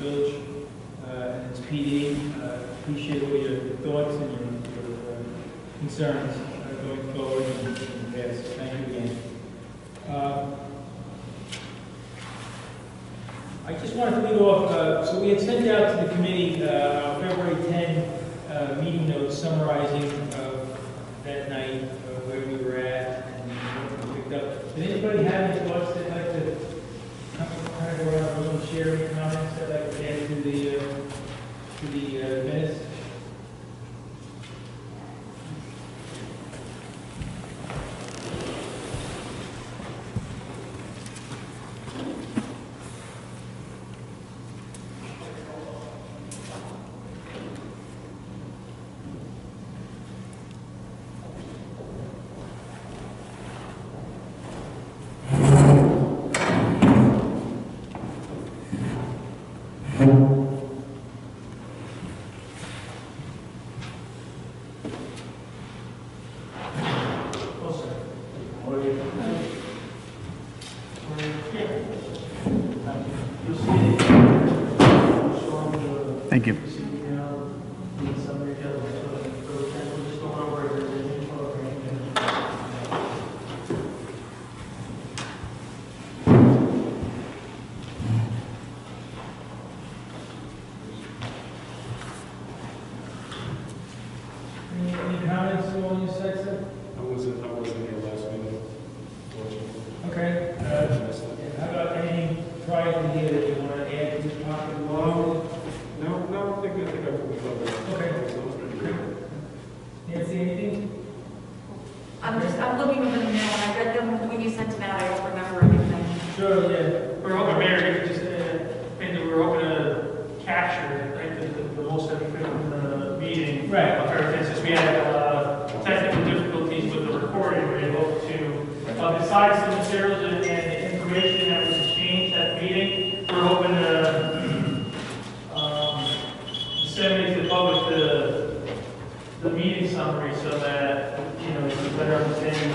village and its PD. Appreciate all your thoughts and your concerns going forward and past. Thank you again. I just wanted to lead off, so we had sent out to the committee our February 10 meeting notes summarizing that night where we were at and what we picked up. Did anybody have any thoughts they'd like to kind of go around the room and share any comments they'd like to add to the minutes? Thank you. Any comments on your side, sir? I wasn't here last meeting. Okay. How about anything prior to here that you want to add to the topic? No, I think I probably covered it. Okay. Nancy, anything? I'm looking over the mail, and I read them when you sent them out. I don't remember anything. Sure, yeah. We're hoping, Mayor, you could just, and we're hoping to capture, right, the most that we could in the meeting. Right. Since we had technical difficulties with the recording, we were able to, besides the materials and the information that was exchanged at the meeting, we're hoping to disseminate to the public the meeting summary so that, you know, you can better understand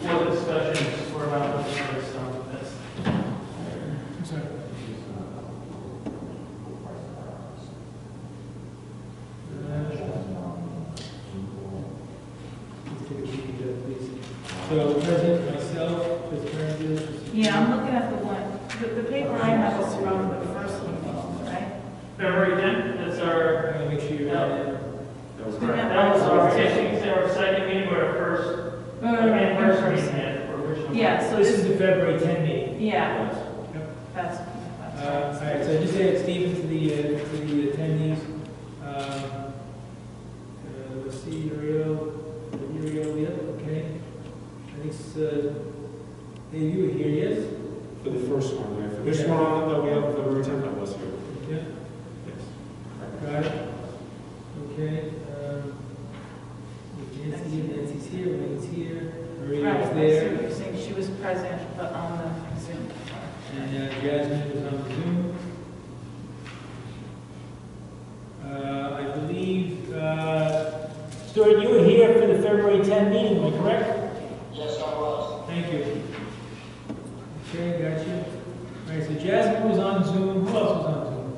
what the discussions were about. So that's So, President, myself, Ms. Francis. Yeah, I'm looking at the one, the paper I have is from the first one, right? February 10th, that's our, Make sure you're on it. That was Yeah. that was our second meeting, or our first, anniversary meeting, or original. Yeah, so This this, is the February 10 meeting. yeah, Yep. that's. All right, so I just added Stephen to the attendees. Let's see, Uriel, yep, okay. I think Dave, you were here, yes? For the first one, right? For this one, that we have February 10th, I was here. Yeah. Yes. Got it. Okay. Nancy's here, Wayne's here, Maria's Right, I see there, what you're saying, she was present, but on the Zoom. and Jasmine was on Zoom. I believe, Stuart, you were here for the February 10 meeting, am I correct? Yes, I was. Thank you. Okay, got you. All right, so Jasmine was on Zoom. Who else was on Zoom?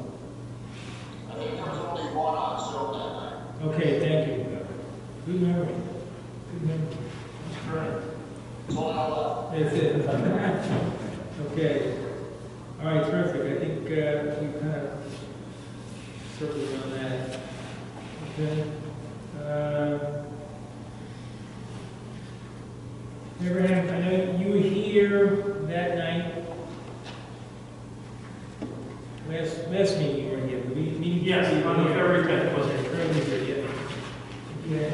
I think there was only one on Zoom that night. Okay, thank you. Good memory. Good memory. Right. It's all I left. That's it. Okay. All right, terrific. I think we kind of circled on that. Okay. Abraham, I know you were here that night. Last meeting you were here. The meeting. Yes, on the February 10th, was it? Yeah.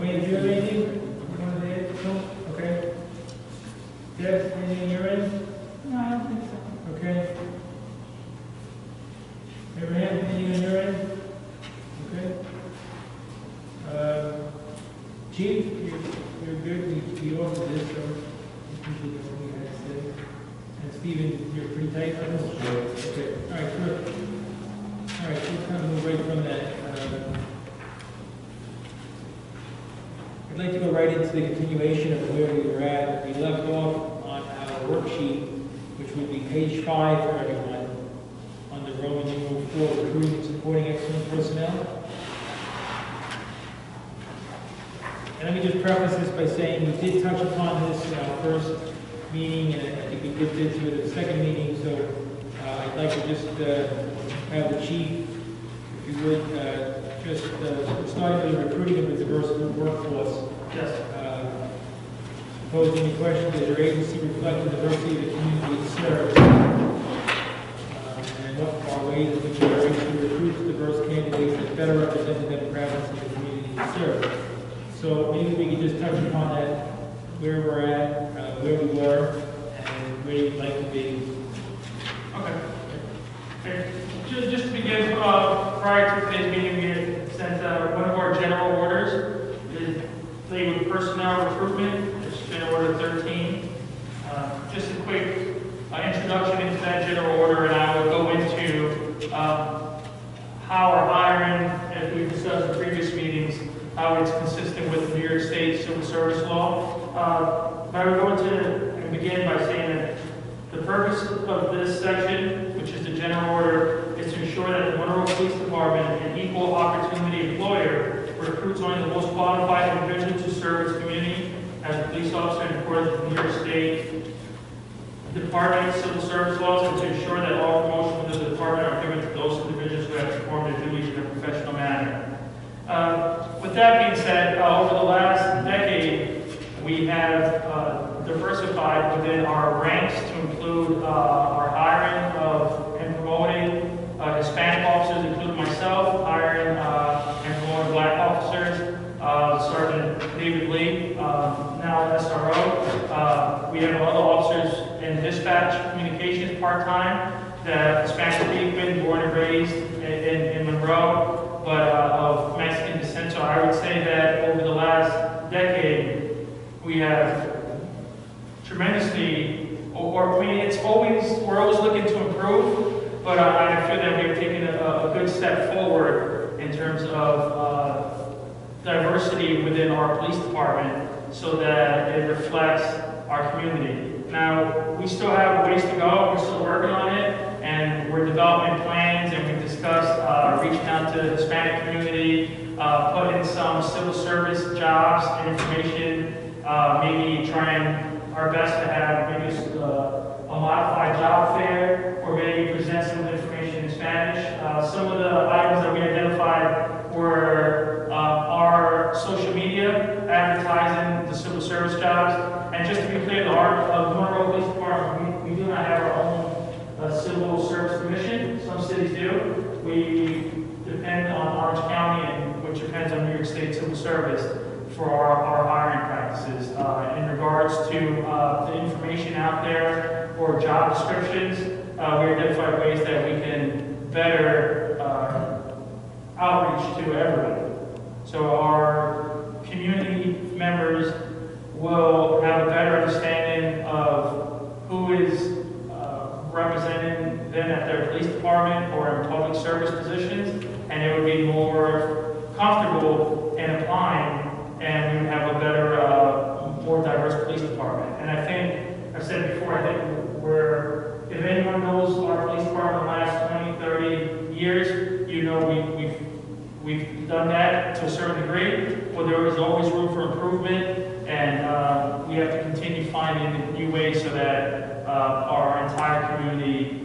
Wayne, do you have anything? You want to add? No? Okay. Deb, anything on your end? No, I don't think so. Okay. Abraham, anything on your end? Okay. Chief, you're good. We offered this, so I appreciate what we had to say. And Stephen, you're pretty tight on this? Okay. All right, good. All right, we'll kind of move right from that. I'd like to go right into the continuation of where we were at. We left off on our worksheet, which would be page 5 for everyone, on the Roman for recruiting and supporting excellent personnel. And let me just preface this by saying we did touch upon this in our first meeting, and I think we did to it at the second meeting, so I'd like to just have the chief, if you would, start with recruiting of a diverse workforce. Yes. Pose any questions, does your agency reflect the diversity of the community it serves? And what are ways in which your agency recruits diverse candidates that better represent the demographics of the community it serves? So maybe we could just touch upon that, where we're at, where we were, and where you'd like to be. Okay. Just to begin, prior to today's meeting, we had sent one of our general orders, dealing with personnel recruitment, which has been order 13. Just a quick introduction into that general order, and I will go into how our hiring, as we've discussed in previous meetings, how it's consistent with the New York State Civil Service Law. But I would go into and begin by saying that the purpose of this section, which is the general order, is to ensure that the Monroe Police Department, an equal opportunity employer, recruits only the most qualified individuals to serve its community as a police officer in accordance with New York State Department Civil Service laws, and to ensure that all promotions within the department are given to those individuals who have performed their duties in a professional manner. With that being said, over the last decade, we have diversified within our ranks to include our hiring of and promoting Hispanic officers, including myself, hiring and promoting Black officers, Sergeant David Lee, now SRO. We have other officers in dispatch communications part-time, that Hispanic speaking, born and raised in Monroe, but of Mexican descent. So I would say that over the last decade, we have tremendously, or I mean, we're always looking to improve, but I feel that we've taken a good step forward in terms of diversity within our police department so that it reflects our community. Now, we still have ways to go, we're still working on it, and we're developing plans, and we've discussed reaching out to the Hispanic community, putting some civil service jobs and information, maybe trying our best to have maybe a modified job fair, or maybe present some information in Spanish. Some of the items that we identified were our social media, advertising the civil service jobs. And just to be clear, the Monroe Police Department, we do not have our own civil service commission. Some cities do. We depend on Orange County, and which depends on New York State Civil Service for our hiring practices. In regards to the information out there or job descriptions, we identified ways that we can better outreach to everyone. So our community members will have a better understanding of who is representing them at their police department or in public service positions, and it would be more comfortable in applying, and we would have a better, more diverse police department. And I think, I've said before, I think if anyone knows our police department the last 20, 30 years, you know we've done that to a certain degree, but there is always room for improvement, and we have to continue finding new ways so that our entire community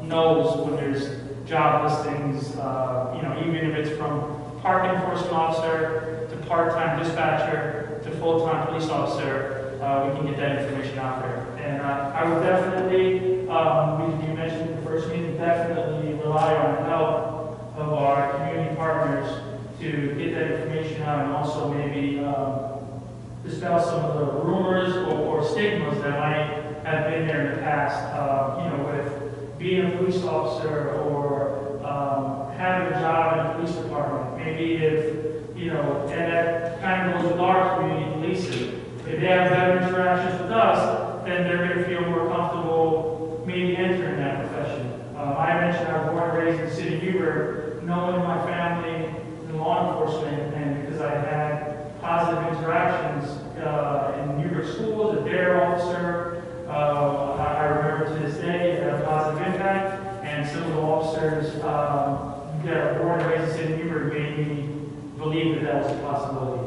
knows when there's job listings, even if it's from park enforcement officer to part-time dispatcher to full-time police officer, we can get that information out there. And I would definitely, you mentioned in the first meeting, definitely rely on the help of our community partners to get that information out, and also maybe dispel some of the rumors or stigmas that might have been there in the past, with being a police officer or having a job in a police department. Maybe if, and that kind of goes with our community policing. If they have better interactions with us, then they're going to feel more comfortable maybe entering that profession. I mentioned I was born and raised in the city of Newburgh, knowing my family in law enforcement, and because I had positive interactions in Newburgh schools, a DARE officer, I remember to this day, it had a positive impact, and and civil officers that are born and raised in Newburgh made me believe that was a possibility.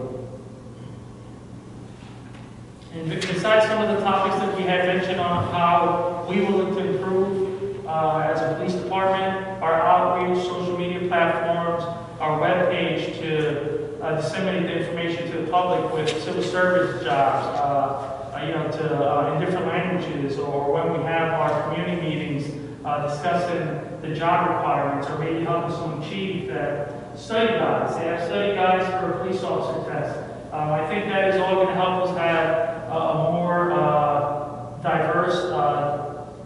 And besides some of the topics that we had mentioned on how we will look to improve as a police department, our outreach, social media platforms, our webpage to disseminate the information to the public with civil service jobs, in different languages, or when we have our community meetings discussing the job requirements, or maybe helping someone achieve that study guides. They have study guides for a police officer test. I think that is all going to help us have a more diverse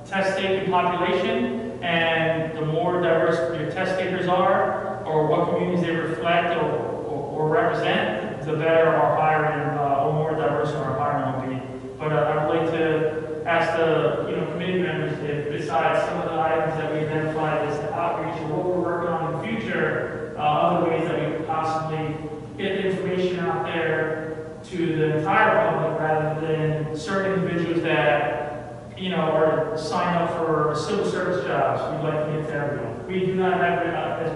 test-taking population, and the more diverse your test takers are, or what communities they reflect or represent, the better our hiring, or more diverse our hiring will be. But I would like to ask the committee members if, besides some of the items that we identified as the outreach and what we're working on in the future, other ways that we could possibly get information out there to the entire public rather than certain individuals that are signed up for civil service jobs. We'd like to get to everyone. We do not have, as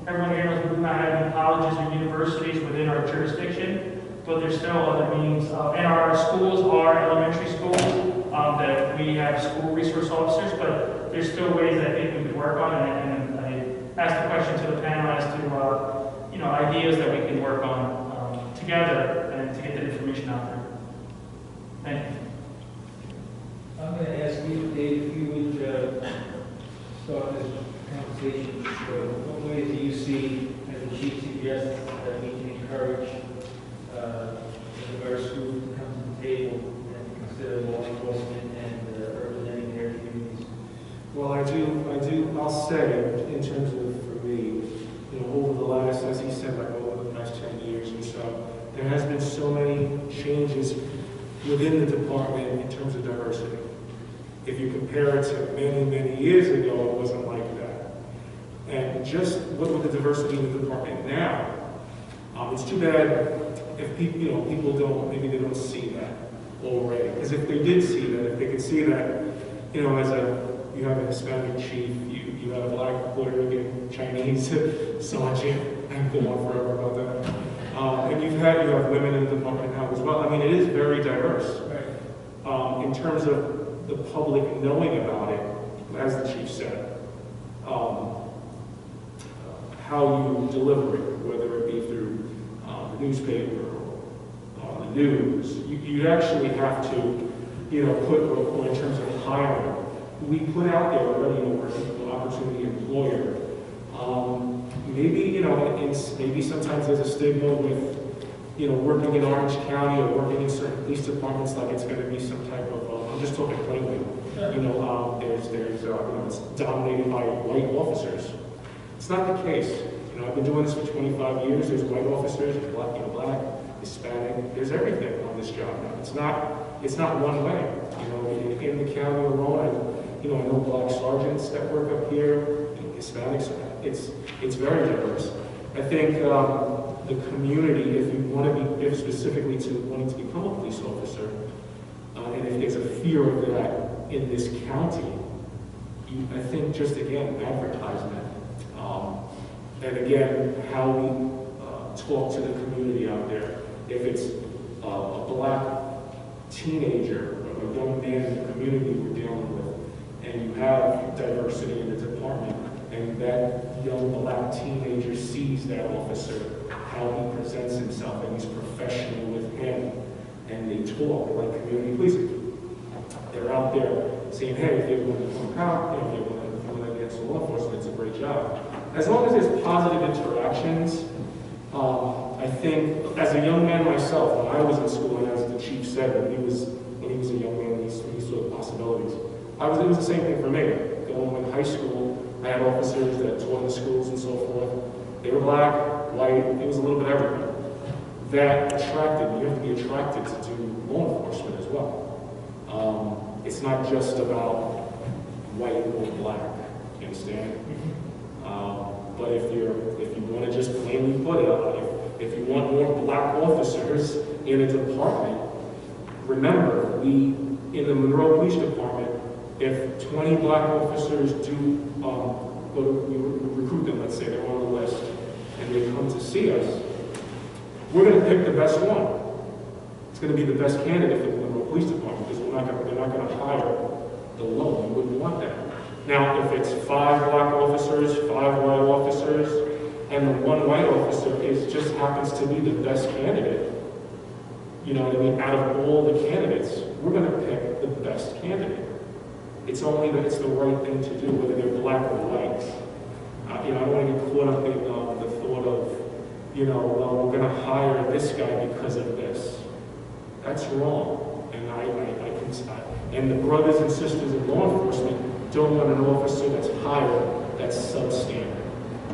everyone here knows, we do not have any colleges or universities within our jurisdiction. But there's still other means, and our schools are elementary schools that we have school resource officers, but there's still ways I think we could work on, and I asked the question to the panel as to, ideas that we can work on together and to get that information out there. Thank you. I'm going to ask you, Dave, if you would start this conversation. What ways do you see, as the chief suggests, that we can encourage a diverse group to come to the table and consider law enforcement and representing their communities? Well, I'll say, in terms of, for me, over the last, as he said, like over the past 10 years or so, there has been so many changes within the department in terms of diversity. If you compare it to many, many years ago, it wasn't like that. And just look at the diversity in the department now. It's too bad if people, maybe they don't see that already. Because if they did see that, if they could see that, you have a Hispanic chief, you have a Black, Puerto Rican, Chinese sergeant, and go on forever about that. And you have women in the department now as well. I mean, it is very diverse. Right. In terms of the public knowing about it, as the chief said, how you deliver it, whether it be through the newspaper or the news, you actually have to, put, or in terms of hiring, we put out there already an opportunity employer. Maybe, maybe sometimes there's a stigma with, working in Orange County or working in certain police departments, like it's going to be some type of, I'm just talking plainly, it's dominated by white officers. It's not the case. I've been doing this for 25 years. There's white officers, there's black, Hispanic. There's everything on this job now. It's not one way. In the county alone, I know black sergeants that work up here, Hispanics. It's very diverse. I think the community, if you want to be, if specifically to wanting to become a police officer, and if there's a fear of that in this county, I think just again advertisement. And again, how we talk to the community out there. If it's a black teenager or a young man in the community we're dealing with, and you have diversity in the department, and that young black teenager sees that officer, how he presents himself, and he's professional with him, and they talk like community policing. They're out there saying, hey, if you're going to become a cop, if you're going to come against law enforcement, it's a great job. As long as there's positive interactions, I think, as a young man myself, when I was in school, and as the chief said, when he was a young man, he saw possibilities. It was the same thing for me. Going in high school, I had officers that taught in the schools and so forth. They were black, white, it was a little bit everything. That attracted, you have to be attracted to do law enforcement as well. It's not just about white or black, you understand? But if you want to just plainly put it, if you want more black officers in a department, remember, in the Monroe Police Department, If 20 black officers do go to, we recruit them, let's say they're on the list, and they come to see us, we're going to pick the best one. It's going to be the best candidate for the Monroe Police Department because they're not going to hire the lone. We wouldn't want that. Now, if it's 5 black officers, 5 white officers, and the 1 white officer just happens to be the best candidate, you know what I mean? Out of all the candidates, we're going to pick the best candidate. It's only that it's the right thing to do, whether they're black or white. You know, I don't want to get caught up in the thought of, you know, well, we're going to hire this guy because of this. That's wrong. And and the brothers and sisters of law enforcement don't want an officer that's higher, that's substandard.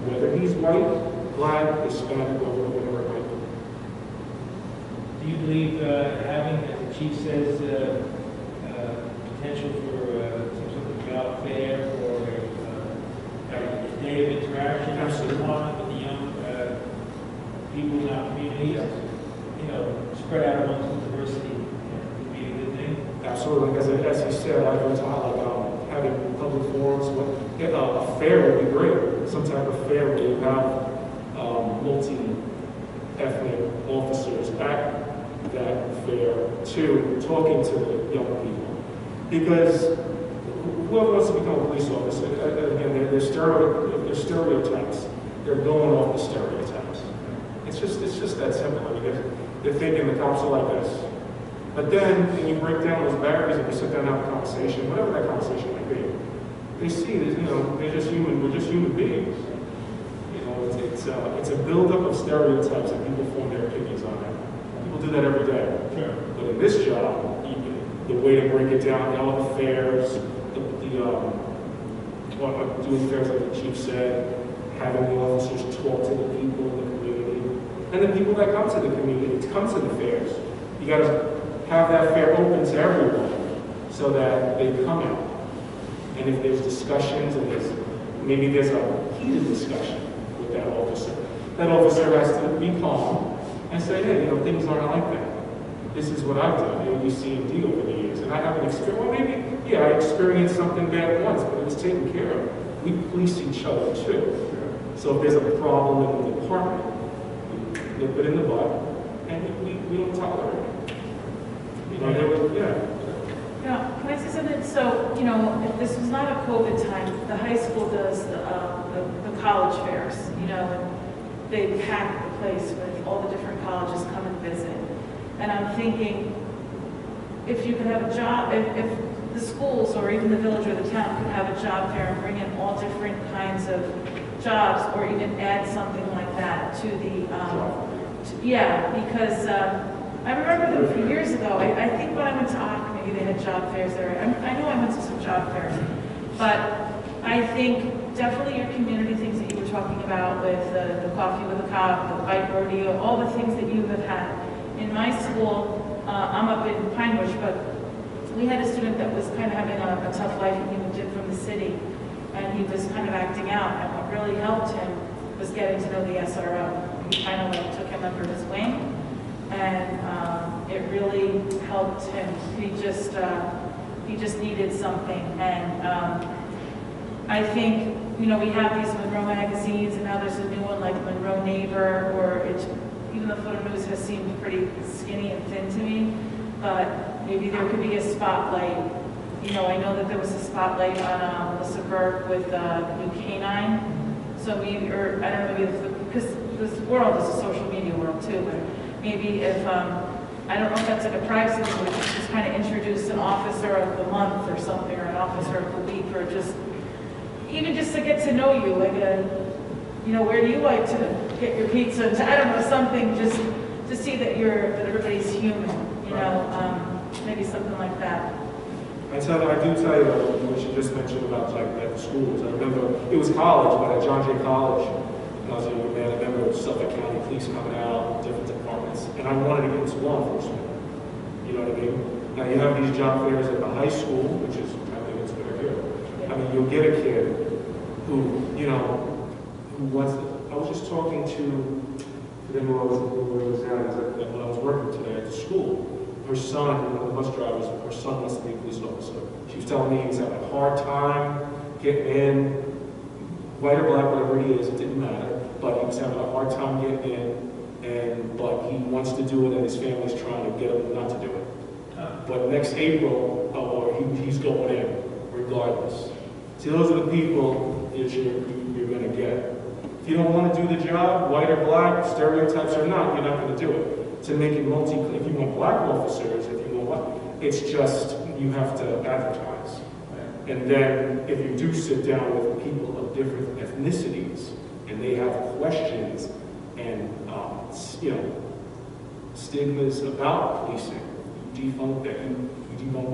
Whether he's white, black, Hispanic, or whatever it might be. Do you believe having, as the chief says, potential for some sort of job fair or a day of interaction with the young people in our communities, you know, spread out amongst the diversity would be a good thing? Absolutely. As he said, I was having public forums. A fair would be great. Some type of fair where you have multi-ethnic officers at that fair too, talking to the young people. Because whoever wants to become a police officer, again, they're stereotypes. They're going off the stereotypes. It's just that simple. I mean, they're thinking the cops are like this. But then, when you break down those barriers and you sit down and have a conversation, whatever that conversation might be, they see that, you know, we're just human beings. You know, it's a buildup of stereotypes and people form their opinions on that. People do that every day. Sure. But in this job, the way to break it down, all the fairs, doing fairs like the chief said, having the officers talk to the people in the community, and the people that come to the community, come to the fairs. You got to have that fair open to everyone so that they come out. And if there's discussions and maybe there's a heated discussion with that officer has to be calm and say, hey, you know, things aren't like that. This is what I've done, you know, UC&D over the years. And I haven't experienced, well, maybe, yeah, I experienced something bad once, but it was taken care of. We police each other too. So if there's a problem in the department, we nip it in the butt, and we don't tolerate it. You know, Now, can I say something? So, you know, if this was not a COVID time, the high school does the college fairs, you know, and they pack the place with all the different colleges come and visit. And I'm thinking, if you could have a job, if the schools or even the village or the town could have a job fair and bring in all different kinds of jobs, or even add something like that to the, because I remember a few years ago, I think when I went to OC, maybe they had job fairs there. I know I went to some job fairs, but I think definitely your community things that you were talking about with the coffee with a cop, the bike rodeo, all the things that you have had. In my school, I'm up in Pine Bush, but we had a student that was kind of having a tough life, and he moved in from the city, and he was kind of acting out, and what really helped him was getting to know the SRO. He kind of like took him under his wing, and it really helped him. He just needed something, and I think, you know, we have these Monroe magazines, and now there's a new one like Monroe Neighbor, or even the Photo News has seemed pretty skinny and thin to me, but maybe there could be a spotlight. You know, I know that there was a spotlight on Melissa Burke with the new K9, so maybe, or I don't know, maybe because this world is a social media world too, but maybe if, I don't know if that's like a privacy thing, but just kind of introduce an officer of the month or something, or an officer of the week, or just, even just to get to know you, like you know, where do you like to get your pizza? I don't know, something just to see that that everybody's human, you know, maybe something like that. I do tell you what you just mentioned about like at the schools. I remember it was college, but at John Jay College, when I was a young man, I remember Suffolk County Police coming out, different departments, and I wanted to get into law enforcement. You know what I mean? Now you have these job fairs at the high school, which is, I think it's very good. I mean, you'll get a kid who, you know, I was just talking to them when I was at when I was working today at the school, her son, one of the bus drivers, her son wants to be a police officer. She was telling me he's having a hard time getting in, white or black, whatever he is, it didn't matter, but he was having a hard time getting in, but he wants to do it, and his family's trying to get him not to do it. But next April, he's going in, regardless. See, those are the people that you're going to get. If you don't want to do the job, white or black, stereotypes or not, you're not going to do it. To make it if you want black officers, if you want what, it's just, you have to advertise. And then, if you do sit down with people of different ethnicities, and they have questions and, stigmas about policing, you debunk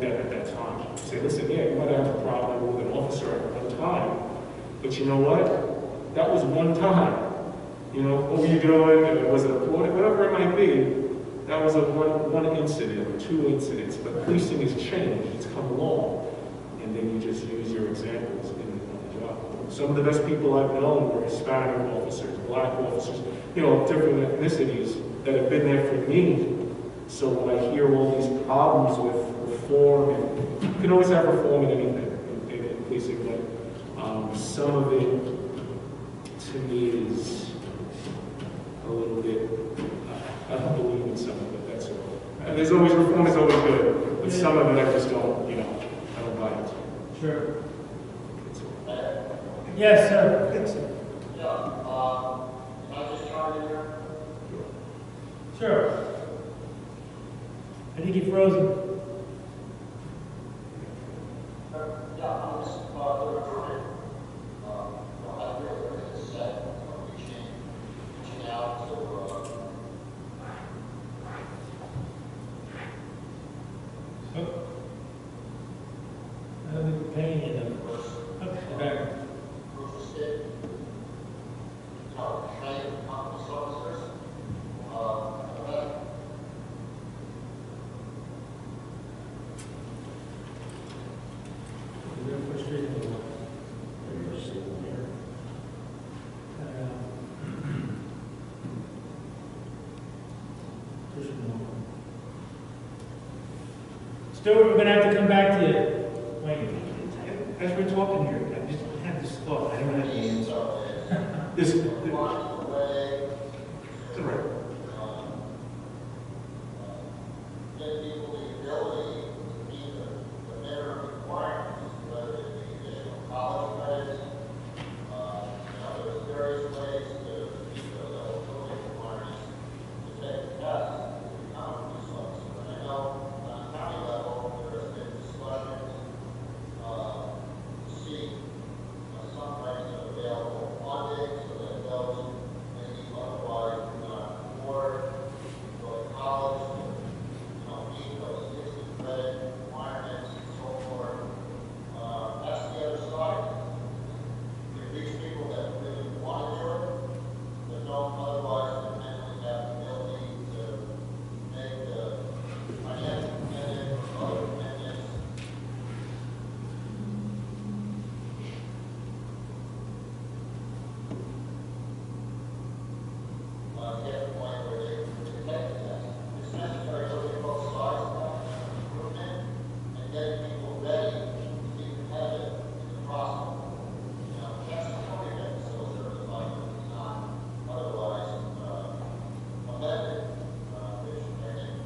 that at that time. You say, listen, yeah, you might have a problem with an officer at one time, but you know what? That was one time. You know, what were you doing? Was it applauded? Whatever it might be, that was a one incident or two incidents. But policing has changed. It's come along. And then you just use your examples in the job. Some of the best people I've known were Hispanic officers, black officers, different ethnicities that have been there for me. So when I hear all these problems with reform, and you can always have reform in anything in policing, but some of it, to me, is a little bit, I don't believe in some of it, that's all. And there's always, reform is always good, but some of it I just don't, I don't buy it. Sure. Yes, sir. Yeah, can I just chime in here? Sure. I think you're frozen. Yeah, I'm just, the recruitment, I really is set, reaching out to, I don't think we're paying you enough. Okay, back. proof of state, train police officers, Real frustrating. Stuart, we're going to have to come back to you. Wayne. As we're talking here, I just had this thought, I don't have the answer. This, it's all right. give people the ability to meet the minimum requirements, whether it be additional college credits, there's various ways to meet those eligibility requirements to take the test to become a police officer. And I know on a county level, there has been discussions to see some types of available funding so that those who maybe otherwise do not afford to go to college, meet those 60 credit requirements and so forth. That's the other side. We reach people that really want to do it, but don't otherwise mentally have the ability to make the financial commitment or other commitments. Get to the point where they can take the test. It's necessary to look at both sides of that improvement and getting people ready to be competitive in the process. That's the point of it, so certified, but it's not otherwise amended, which I think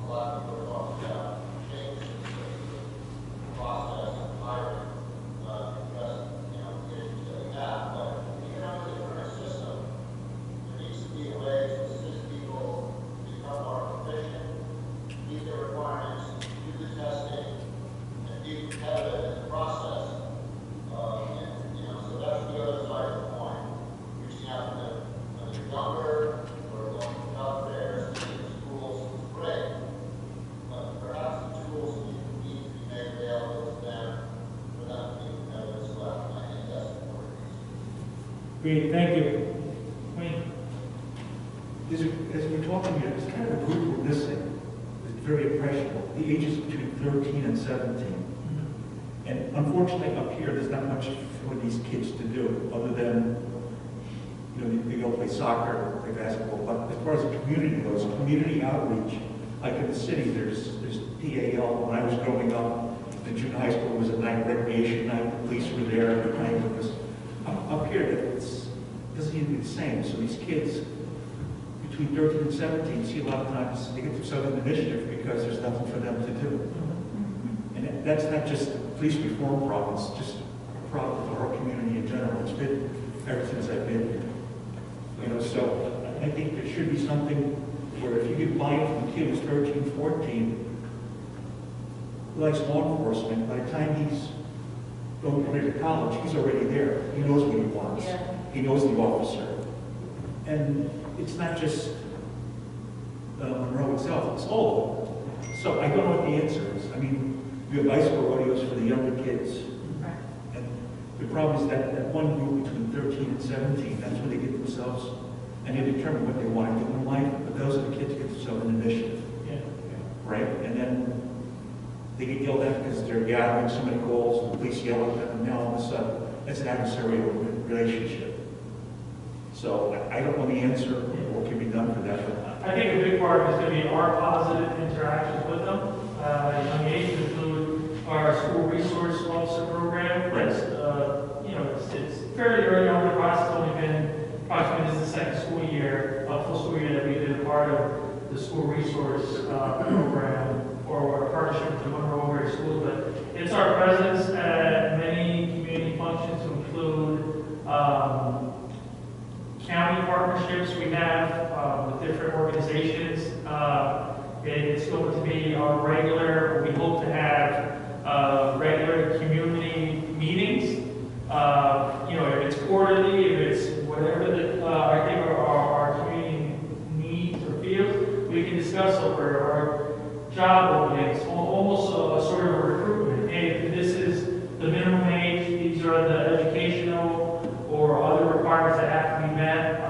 a lot of people are talking about changes to the process of hiring, because, the issues that we have, but even under the current system, there needs to be a way to assist people become more proficient, meet their requirements, do the testing, and be competitive in the process. So that's the other side of the coin. Reaching out to them when they're younger, or going to job fairs, to schools is great. But perhaps the tools need to be made available to them for them to be competitive as well. I think that's important. Great, thank you. Wayne. As we're talking here, this kind of a group we're missing is very impressionable. The ages between 13 and 17. And unfortunately, up here, there's not much for these kids to do other than, they go play soccer, play basketball. But as far as the community goes, community outreach like in the city, there's PAL. When I was growing up, the junior high school was a night, recreation night, the police were there, the night was up here. It doesn't even be the same. So these kids between 13 and 17 see a lot of times they get themselves in initiative because there's nothing for them to do. And that's not just a police reform problem, it's just a problem for our community in general. It's been ever since I've been here. You know, so I think there should be something where if you get buy-in from a kid who's 13, 14, who likes law enforcement, by the time he's going to college, he's already there. He knows what he wants. Yeah. He knows the officer. And it's not just Monroe itself, it's all of them. So I don't know what the answer is. I mean, we have bicycle rodeos for the younger kids. Right. And the problem is that one group between 13 and 17, that's where they get themselves, and they determine what they want to do in life, but those are the kids who get themselves an initiative. Yeah. Right? And then they get yelled at because they're gathering so many calls, and the police yell at them, and now all of a sudden, it's an adversarial relationship. So I don't know the answer or what can be done for that, but I think a big part is going to be our positive interactions with them. At a young age, include our school resource officer program. Right. It's, it's fairly early on in the process. It's only been approximately this is the second school year, full school year that we've been a part of the school resource program or a partnership with the Monroe area schools. But it's our presence at many community functions to include county partnerships we have with different organizations. It's going to be our regular, we hope to have regular community meetings. If it's quarterly, if it's whatever that I think our community needs or feels, we can discuss over our job openings, almost a sort of a recruitment. Hey, this is the minimum age, these are the educational or other requirements that have to be met.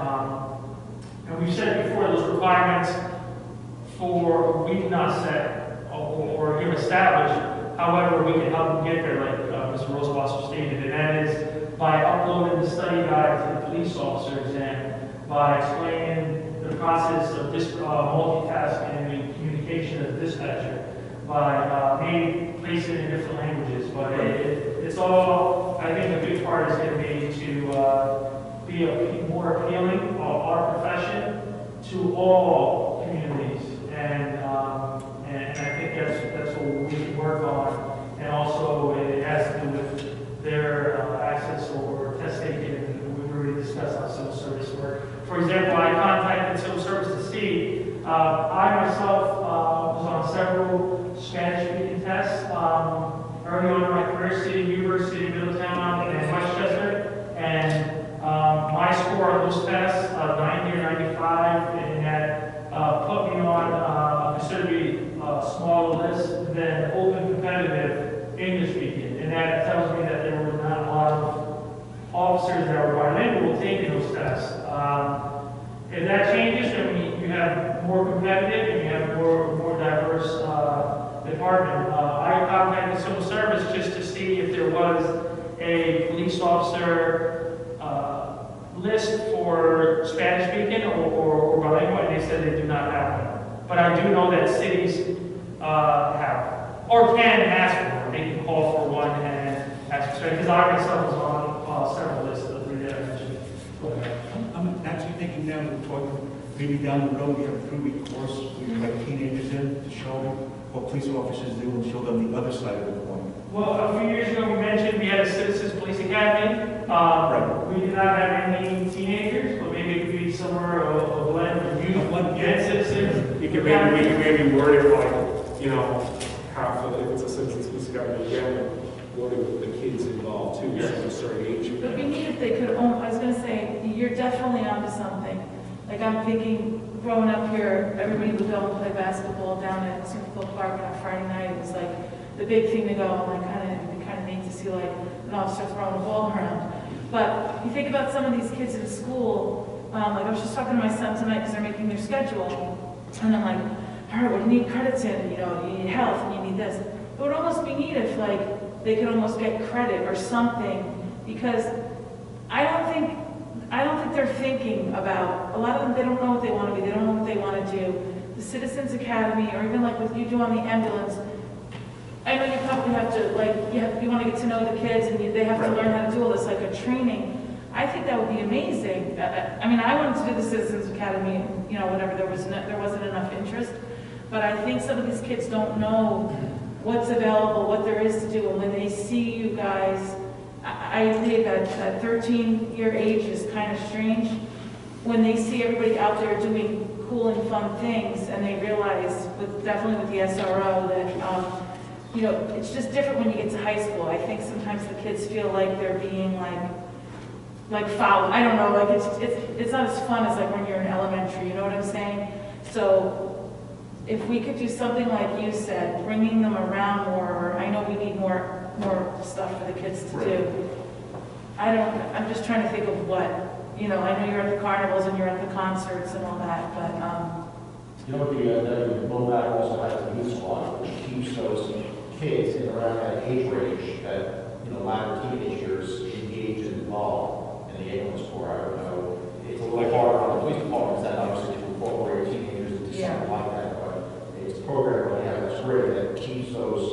And we've said before, those requirements we do not set or give established. However, we can help them get there, like Mr. Rosewasser stated, and that is by uploading the study guide to the police officers and by explaining the process of this multitasking and communication as a dispatcher, by maybe placing it in different languages. But it's all, I think a big part is going to be to be more appealing of our profession to all communities. And I think that's what we can work on. And also it has to do with their access or test taking, and we've already discussed on civil service work. For example, I contacted civil service to see, I myself was on several Spanish-speaking tests early on in my career, City University, Middletown, and Westchester, and my score on those tests, 90 or 95, and that put me on a considerably smaller list than open competitive English speaking, and that tells me that there were not a lot of officers that were bilingual taking those tests. If that changes, then you have more competitive and you have more diverse department. I contacted civil service just to see if there was a police officer list for Spanish speaking or bilingual, and they said they do not have one. But I do know that cities have, or can ask for one. They can call for one and ask for it, because I myself was on several lists of the three that I mentioned. I'm actually thinking now we're talking, maybe down the road, we have a 3-week course, we invite teenagers in to show them what police officers do and show them the other side of the coin. Well, a few years ago, we mentioned we had a Citizens Police Academy. Right. We did not have any teenagers, but maybe it could be somewhere a blend of youth and citizens. We can maybe word it like, half of, if it's a Citizens Police Academy, again, word it with the kids involved too, so a certain age. It would be neat if they could, I was going to say, you're definitely onto something. Like I'm thinking, growing up here, everybody would go and play basketball down at Smithville Park on a Friday night. It was like the big thing to go, and it'd be kind of neat to see like an officer throwing a ball around. But you think about some of these kids in school, like I was just talking to my son tonight because they're making their schedule, and I'm like, all right, well, you need credits in, you need health, and you need this. It would almost be neat if like they could almost get credit or something, because I don't think they're thinking about, a lot of them, they don't know what they want to be, they don't know what they want to do. the Citizens Academy, or even like what you do on the ambulance, I know you probably have to, like, you want to get to know the kids, and they have to Right. learn how to do all this, like a training. I think that would be amazing. I mean, I wanted to do the Citizens Academy, and, you know, whenever there wasn't enough interest, but I think some of these kids don't know what's available, what there is to do, and when they see you guys, I think that 13-year age is kind of strange. When they see everybody out there doing cool and fun things, and they realize, definitely with the SRO, that, you know, it's just different when you get to high school. I think sometimes the kids feel like they're being like followed. I don't know, like it's not as fun as like when you're in elementary, you know what I'm saying? So if we could do something like you said, bringing them around more, or I know we need more stuff for the kids to do. I'm just trying to think of what, you know, I know you're at the carnivals and you're at the concerts and all that, but, You know, the MOBAC also has a youth squad, which keeps those kids in around that age range, that, you know, latter teenage years, engaged and involved in the ambulance corps. I don't know, it's a little harder on the police departments that obviously to incorporate teenagers into something like that, but it's a program that we have that's great that keeps those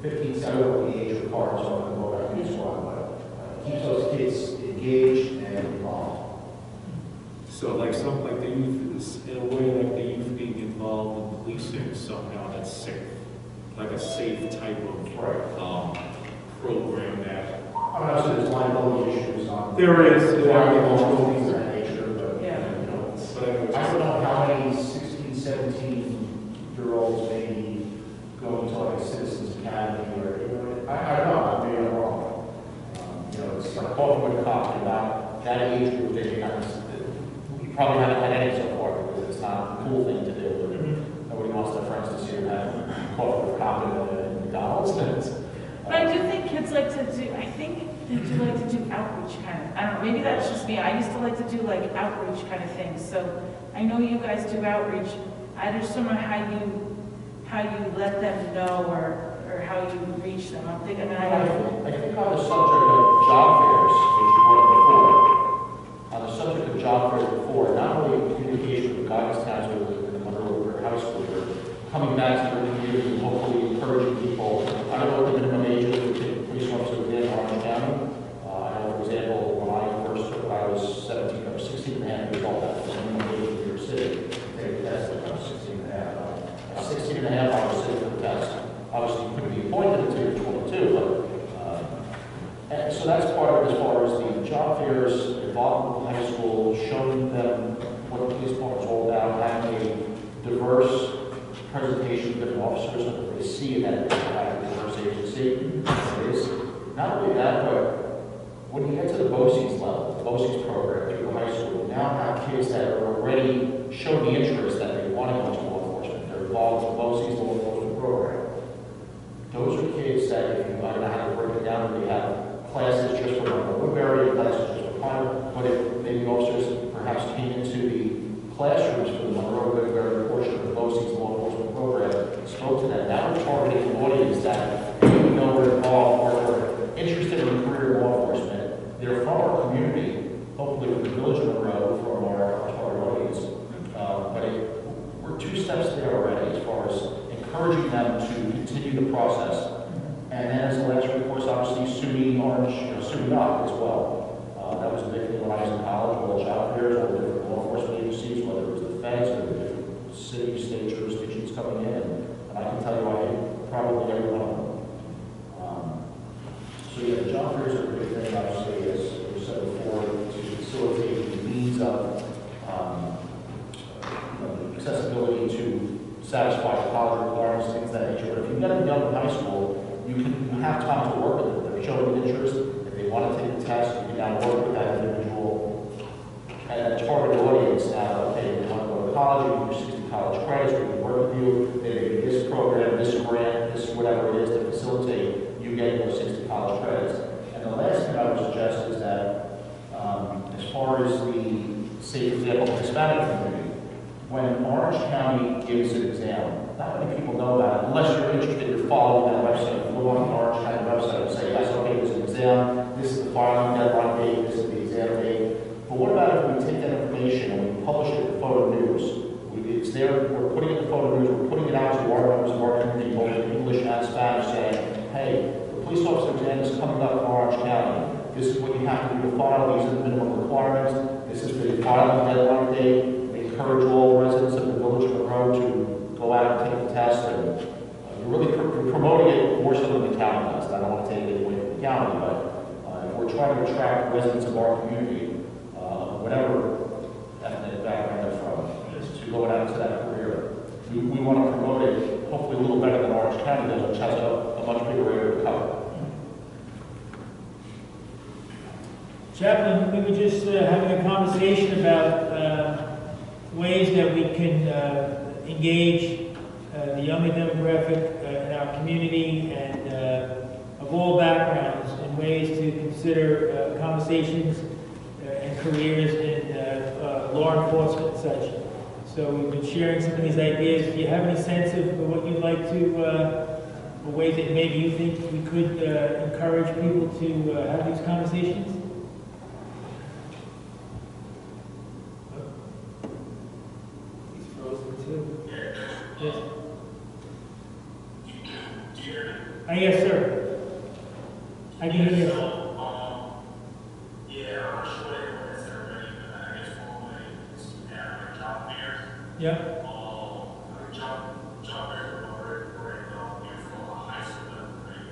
15, 17 age requirements on the MOBAC youth squad, but keeps those kids engaged and involved. So like the youth is, in a way, like the youth being involved in policing somehow that's safe, like a safe type of program that. Obviously, there's liability issues on. There is. Things of that nature, but, Yeah. you know, But I don't know how many 16, 17-year-olds may be going to like a Citizens Academy or, you know, I don't know, maybe I'm wrong. You know, it's like talking with a cop about that age group, they may not, you probably haven't had any so far because it's not a cool thing to do. Nobody wants their friends to see them have coffee with a cop in McDonald's. but I do think kids like to do, I think they do like to do outreach kind of, I don't know, maybe that's just me. I used to like to do like outreach kind of things. So I know you guys do outreach. I just don't know how you let them know or how you reach them. I'm thinking, I think on the subject of job fairs, which you brought up before, on the subject of job fairs before, not only communication with the guidance counselors in the Monroe River High School, but coming back to their community and hopefully encouraging people. I don't know what the minimum age is to take a police officer within Orange County. I know, for example, when I first took it, I was 17 or 16 and a half years old. That was the minimum age in New York City. Take the test when I was 16 and a half. At 16 and a half, I was sitting for the test. Obviously, you couldn't be appointed until you're 22, but and so that's part of it as far as the job fairs, involvement with the high school, showing them what the police department is all about, having a diverse presentation of different officers so that they see that it's a diverse agency. It is. Not only that, but when you get to the BOCES level, the BOCES program through the high school, you now have kids that are already showing the interest that they want to go into law enforcement. They're involved in the BOCES law enforcement program. Those are kids that, if you, I don't know how to break it down, they have classes just for Woodbury, classes just for Climate, but if maybe officers perhaps came into the classrooms for the Monroe Woodbury portion of the BOCES law enforcement program, spoke to them, now we're targeting an audience that even though we're involved or interested in career law enforcement, they're from our community, hopefully with the village of Monroe from our target audience. But we're 2 steps there already as far as encouraging them to continue the process. And then as a last recourse, obviously, suing Orange, suing up as well. That was a big thing when I was in college, all the job fairs, all the different law enforcement agencies, whether it was the feds or the different city, state jurisdictions coming in. And I can tell you, I hate probably every one of them. So yeah, the job fairs are a big thing, obviously, as we said before, to facilitate the means of accessibility to satisfy the college requirements, things of that nature. But if you've got them young in high school, you have time to work with them. They're showing interest. If they want to take the test, you can now work with that individual and a target audience. Now, okay, you want to go to college, you do 60 college credits, we can work with you. They may be this program, this grant, this whatever it is to facilitate you getting those 60 college credits. And the last thing I would suggest is that as far as the, say, for example, the Hispanic community, when Orange County gives an exam, not many people know about it, unless you're interested, you're following that website. You go on the Orange County website and say, yes, okay, there's an exam, this is the filing deadline date, this is the exam date. But what about if we take that information and we publish it in Photo News? It's there, we're putting it in Photo requirements. This is the filing deadline date. Encourage all residents of the village of Monroe to go out and take the test. And we're really promoting it more so than the county does. I don't want to take it away from the county, but if we're trying to attract residents of our community, whatever ethnic background they're from, to go out into that career, we want to promote it hopefully a little better than Orange County does, which has a much bigger area to cover. Chaplain, we were just having a conversation about ways that we can engage the younger demographic in our community and of all backgrounds, in ways to consider conversations and careers in law enforcement and such. So we've been sharing some of these ideas. Do you have any sense of what you'd like to, or ways that maybe you think we could encourage people to have these conversations? Yes. Yes, sir. I can hear you. Yeah, I'm not sure what it's already, but I guess formally it's having job fairs. Yeah. Job fairs are already for high school level, right?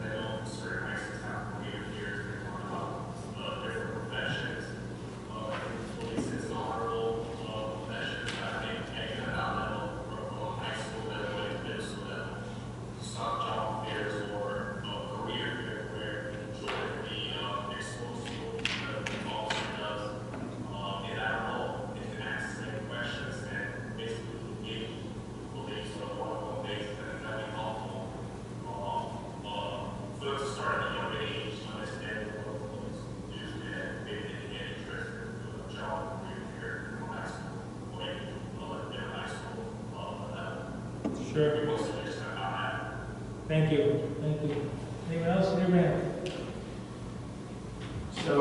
They don't certain high school have years, they're talking about different professions. Police is honorable professions. I think taking it out level from high school level and middle school level. Some job fairs or career fair where children be exposed to what the officer does. And I don't know if you can ask many questions and basically engage police on a one-on-one basis, and that'd be helpful. For them to start at a young age, understand what police do, and maybe they can get interested in a job career fair in high school, or maybe in high school level. Sure. We mostly just about that. Thank you. Thank you. Anyone else in your hand? So,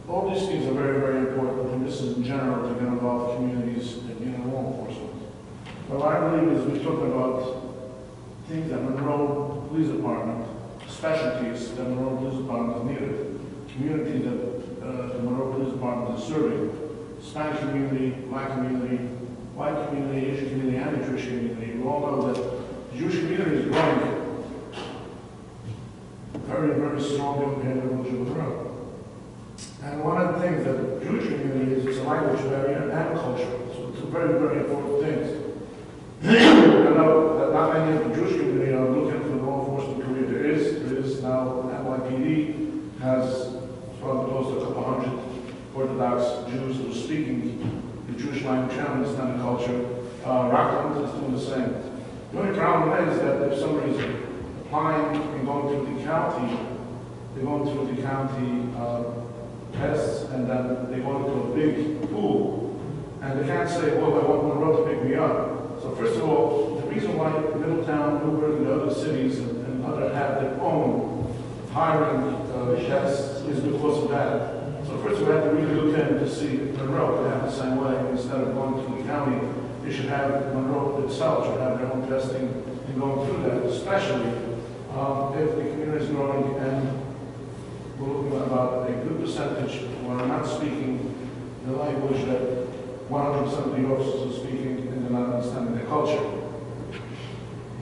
all these things are very, very important, and this is in general to get involved communities in law enforcement. But what I believe is we're talking about things that Monroe Police Department, specialties that Monroe Police Department is needed, community that the Monroe Police Department is serving, Spanish community, Black community, white community, Asian community, and the Jewish community. We all know that the Jewish community is growing very, very strongly compared to the village of Monroe. And one of the things that the Jewish community is a language barrier and culture. So it's a very, very important things. I know that not many of the Jewish community are looking for the law enforcement career. There is now NYPD has probably close to a couple hundred Orthodox Jews who are speaking the Jewish language and understand the culture. Rockland is doing the same. The only problem is that if somebody's applying and going through the county, they're going through the county tests, and then they go into a big pool, and they can't say, well, I want Monroe to pick me up. So first of all, the reason why Middletown, Newburgh, and the other cities and other have their own hiring tests is because of that. So first of all, we have to really look in to see if Monroe could have the same way. Instead of going to the county, they should have Monroe itself should have their own testing and going through that, especially if the community is growing and we're looking at about a good percentage who are not speaking the language that 100% of the officers are speaking and they're not understanding their culture.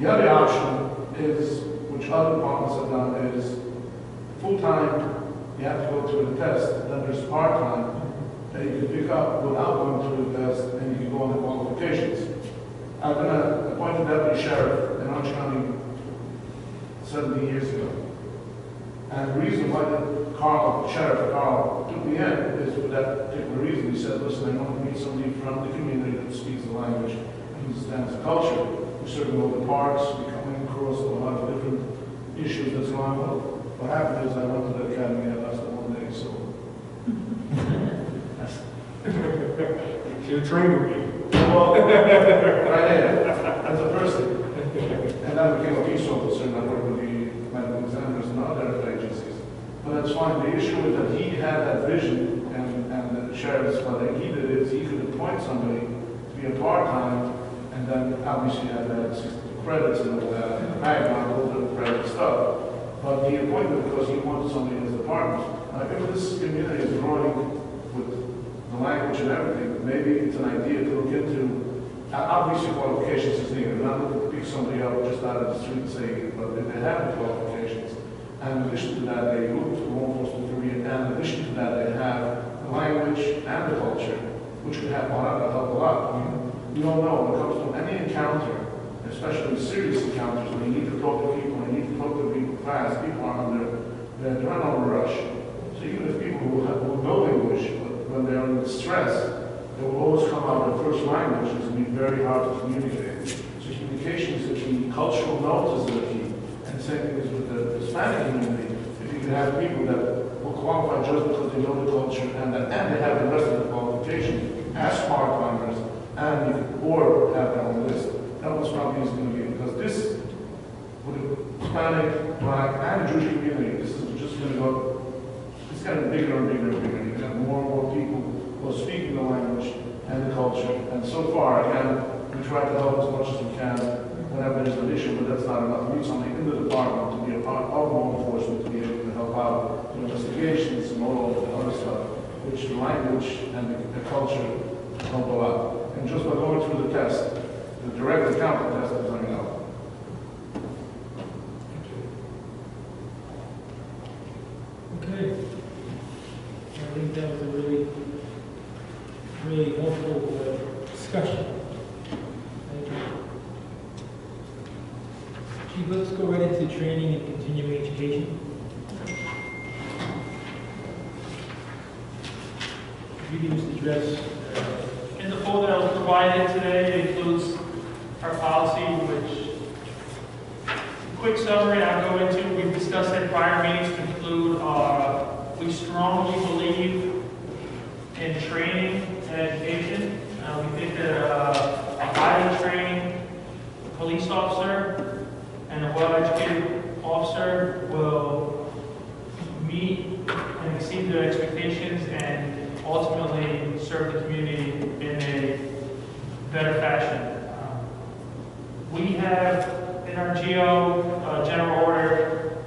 The other option is, which other departments have done, is full-time, you have to go through the test, then there's part-time that you can pick up without going through the test and you can go on the qualifications. I've been appointed deputy sheriff in Orange County 70 years ago. And the reason why Sheriff Carl took me in is for that particular reason. He said, listen, I want to meet somebody from the community that speaks the language, understands the culture. We're serving all the parks, we're coming across a lot of different issues that's going on. What happened is I went to the academy and I lasted 1 day, so. Should have trained with me. Well, right there, that's the first thing. And then I became a peace officer and I worked with the medical examiners and other agencies. But that's fine. The issue is that he had that vision and the sheriff's, what he did is he could appoint somebody to be a part-time and then obviously have that 62 credits and all that, and the background, all the credit stuff. But he appointed because he wanted somebody in his department. if this community is growing with the language and everything, maybe it's an idea to look into, obviously qualifications is needed. We're not looking to pick somebody up just out of the street and say, but if they have the qualifications, and in addition to that, they look to law enforcement career, and in addition to that, they have the language and the culture, which would help a lot. I mean, we all know when it comes to any encounter, especially serious encounters, when you need to talk to people, when you need to talk to people fast, people are under the adrenaline rush. So even if people who know English, but when they're under stress, they will always come out with their first language, which is going to be very hard to communicate. So communication is the key, cultural knowledge is the key, and same thing is with the Hispanic community. If you can have people that will qualify just because they know the culture and they have the rest of the qualifications as part-timers, or have their own list, that was probably is going to be, because this, with the Hispanic, Black, and Jewish community, this is just going to go, it's getting bigger and bigger and bigger. You have more and more people who are speaking the language and the culture, and so far, again, we try to help as much as we can whenever there's an issue, but that's not enough. We need somebody in the department to be a part of law enforcement, to be able to help out with investigations and all of the other stuff, which the language and the culture help a lot. And just by going through the test, the direct encounter test is going to help. Okay. I think that was a really helpful discussion. Thank you. Chief, let's go right into training and continuing education. If you can just address. In the folder that was provided today, it includes our policy, which, quick summary I'll go into, we've discussed at prior meetings to include, we strongly believe in training and education. We think that a highly trained police officer and a well-educated officer will meet and exceed their expectations and ultimately serve the community in a better fashion. We have in our GO general order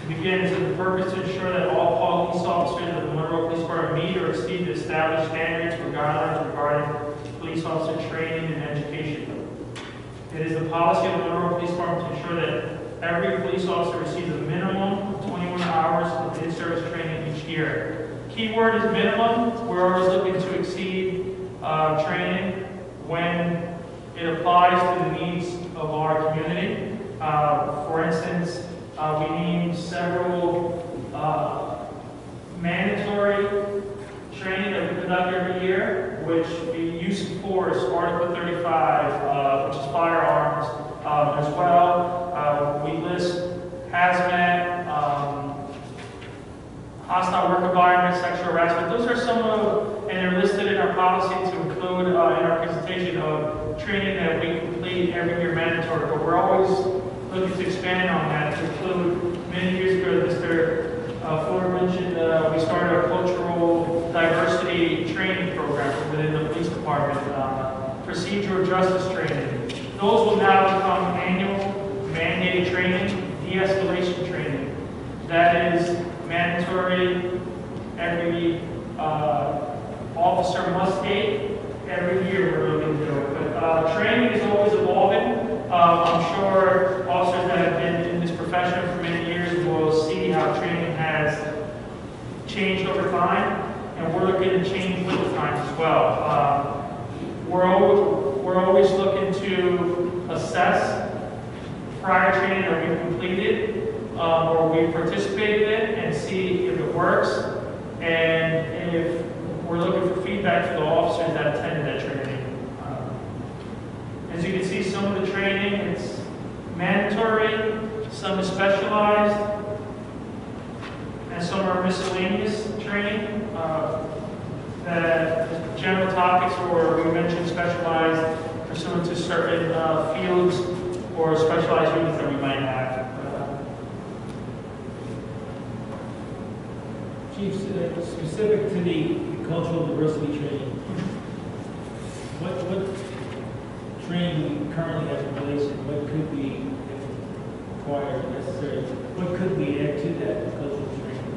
to begin to the purpose to ensure that all police officers of the Monroe Police Department meet or exceed the established standards or guidelines regarding police officer training and education. It is the policy of the Monroe Police Department to ensure that every police officer receives a minimum of 21 hours of in-service training each year. Key word is minimum. We're always looking to exceed training when it applies to the needs of our community. For instance, we need several mandatory training that we conduct every year, which the use of force, Article 35, which is firearms, as well. We list hazmat, hostile work environment, sexual harassment. Those are some of, and they're listed in our policy to include in our presentation of training that we complete every year mandatory. But we're always looking to expand on that to include, many years ago, Mr. Fuller mentioned, we started a cultural diversity training program within the police department, procedural justice training. Those will now become annual mandated training, de-escalation training. That is mandatory. Every officer must take every year. We're looking to do it. But training is always evolving. I'm sure officers that have been in this profession for many years will see how training has changed over time, and we're looking to change with the times as well. We're always looking to assess prior training that we've completed or we participated in and see if it works, and if we're looking for feedback to the officers that attended that training. As you can see, some of the training, it's mandatory, some is specialized, and some are miscellaneous training. The general topics, or we mentioned specialized pursuant to certain fields or specialized units that we might have. Chief, specific to the cultural diversity training, what training do we currently have in place, and what could be, if required or necessary, what could we add to that cultural training?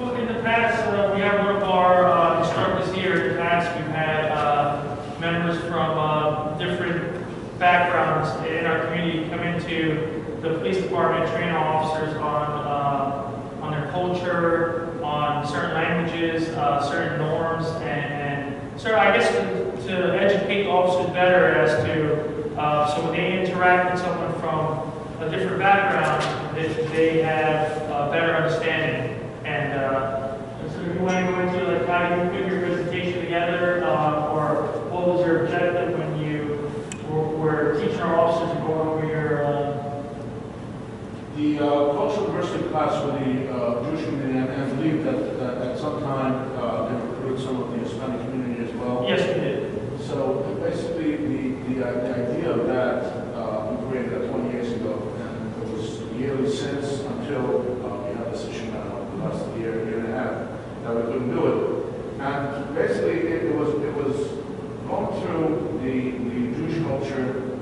Well, in the past, we have one of our instructors here. In the past, we've had members from different backgrounds in our community come into the police department, train officers on their culture, on certain languages, certain norms, and so I guess to educate officers better as to so when they interact with someone from a different background, they have a better understanding. And so if you want to go into like how you put your presentation together, or what was your objective when you were teaching our officers and going over your The cultural diversity class for the Jewish community, and I believe that at some time they recruited some of the Hispanic community as well. Yes, we did. So basically, the idea of that we created that 20 years ago, and it was yearly since until we had this issue now the last year and a half that we couldn't do it. And basically, it was going through the Jewish culture,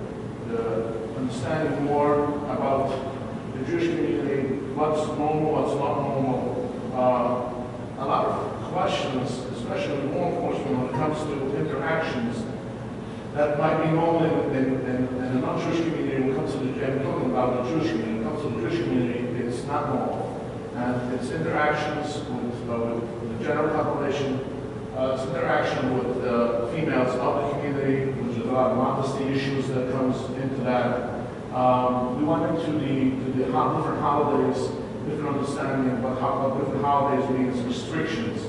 the understanding more about the Jewish community, what's normal, what's not normal. A lot of questions, especially with law enforcement, when it comes to interactions that might be normal in a non-Jewish community. When it comes to I'm talking about the Jewish community. When it comes to the Jewish community, it's not normal, and it's interactions with the general population. It's interaction with females of the community, which is a lot of modesty issues that comes into that. We went into the different holidays, different understanding about how different holidays means restrictions,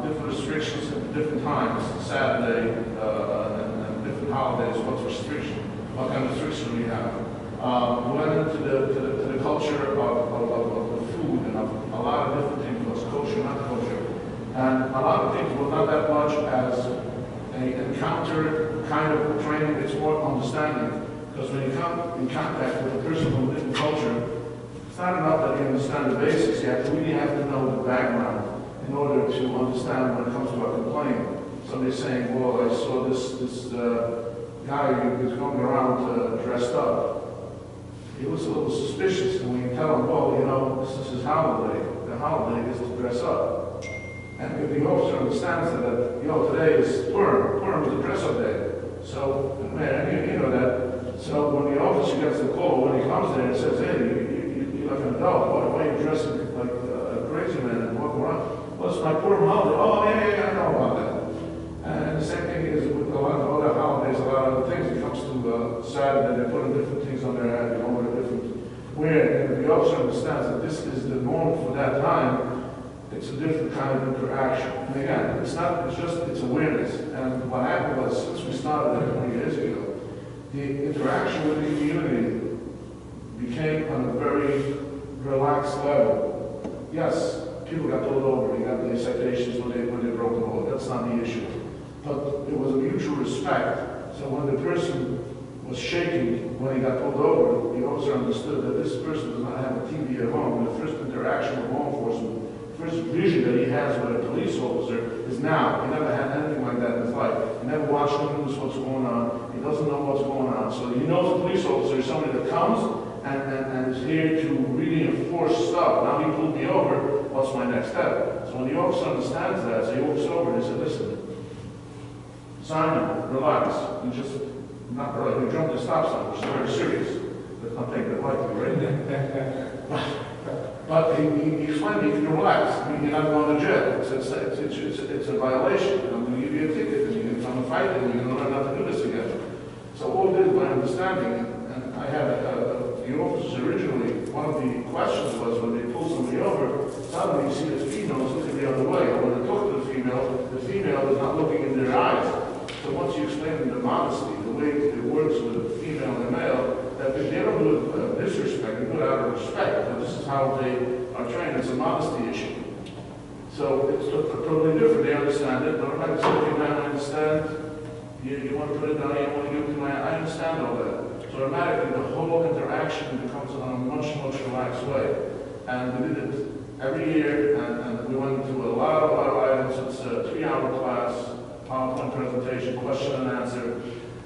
different restrictions at different times, Saturday and different holidays. What's restriction? What kind of restriction we have? We went into the culture of the food and of a lot of different things. What's kosher, not kosher, and a lot of things were not that much as an encounter kind of training. It's more understanding. Because when you come in contact with a person from a different culture, it's not enough that you understand the basics. You really have to know the background in order to understand when it comes to a complaint. Somebody's saying, well, I saw this guy who was going around dressed up. He looks a little suspicious, and when you tell him, well, you know, this is his holiday. The holiday is to dress up. And if the officer understands that, you know, today is Purim. Purim is a dress-up day. So, man, you know that. So when the officer gets the call, when he comes there and says, hey, you're like an adult, why are you dressing like a crazy man and walking around? Well, it's my Purim holiday. Oh, yeah, I know about that. And the same thing is with a lot of other holidays, a lot of other things. It comes to Saturday, they put different things on their head, you know, with a different wear. And if the officer understands that this is the norm for that time, it's a different kind of interaction. And again, it's awareness. And what happened was, since we started that 20 years ago, the interaction with the community became on a very relaxed level. Yes, people got pulled over, they got the citations when they broke the law. That's not the issue. But it was a mutual respect. So when the person was shaking when he got pulled over, the officer understood that this person does not have a TV at home. The first interaction with law enforcement, first vision that he has with a police officer is now. He never had anything like that in his life. He never watched the news, what's going on. He doesn't know what's going on. So he knows a police officer is somebody that comes and is here to really enforce stuff. Now he pulled me over, what's my next step? So when the officer understands that, so he walks over and he said, listen, Simon, relax. We just, not really, we jumped the stop sign, which is very serious. Let's not take that lightly, right? But he explained to me, you can relax. You're not going to jail. It's a violation. I'm going to give you a ticket. And you can come and fight it. And you're going to learn not to do this again. So all this, my understanding, and I had the officers originally, one of the questions was when they pull somebody over, suddenly you see the female is looking the other way. And when they talk to the female is not looking in their eyes. So once you explain them the modesty, the way it works with a female and a male, that they don't do it out of disrespect, they do it out of respect. And this is how they are trained. It's a modesty issue. So it's totally different. They understand it. But I'm not saying, okay, man, I understand. You want to put it down, you want to give it to me. I understand all that. So automatically, the whole interaction becomes in a much, much relaxed way. And we did it every year, and we went through a lot of items. It's a 3-hour class, PowerPoint presentation, question and answer.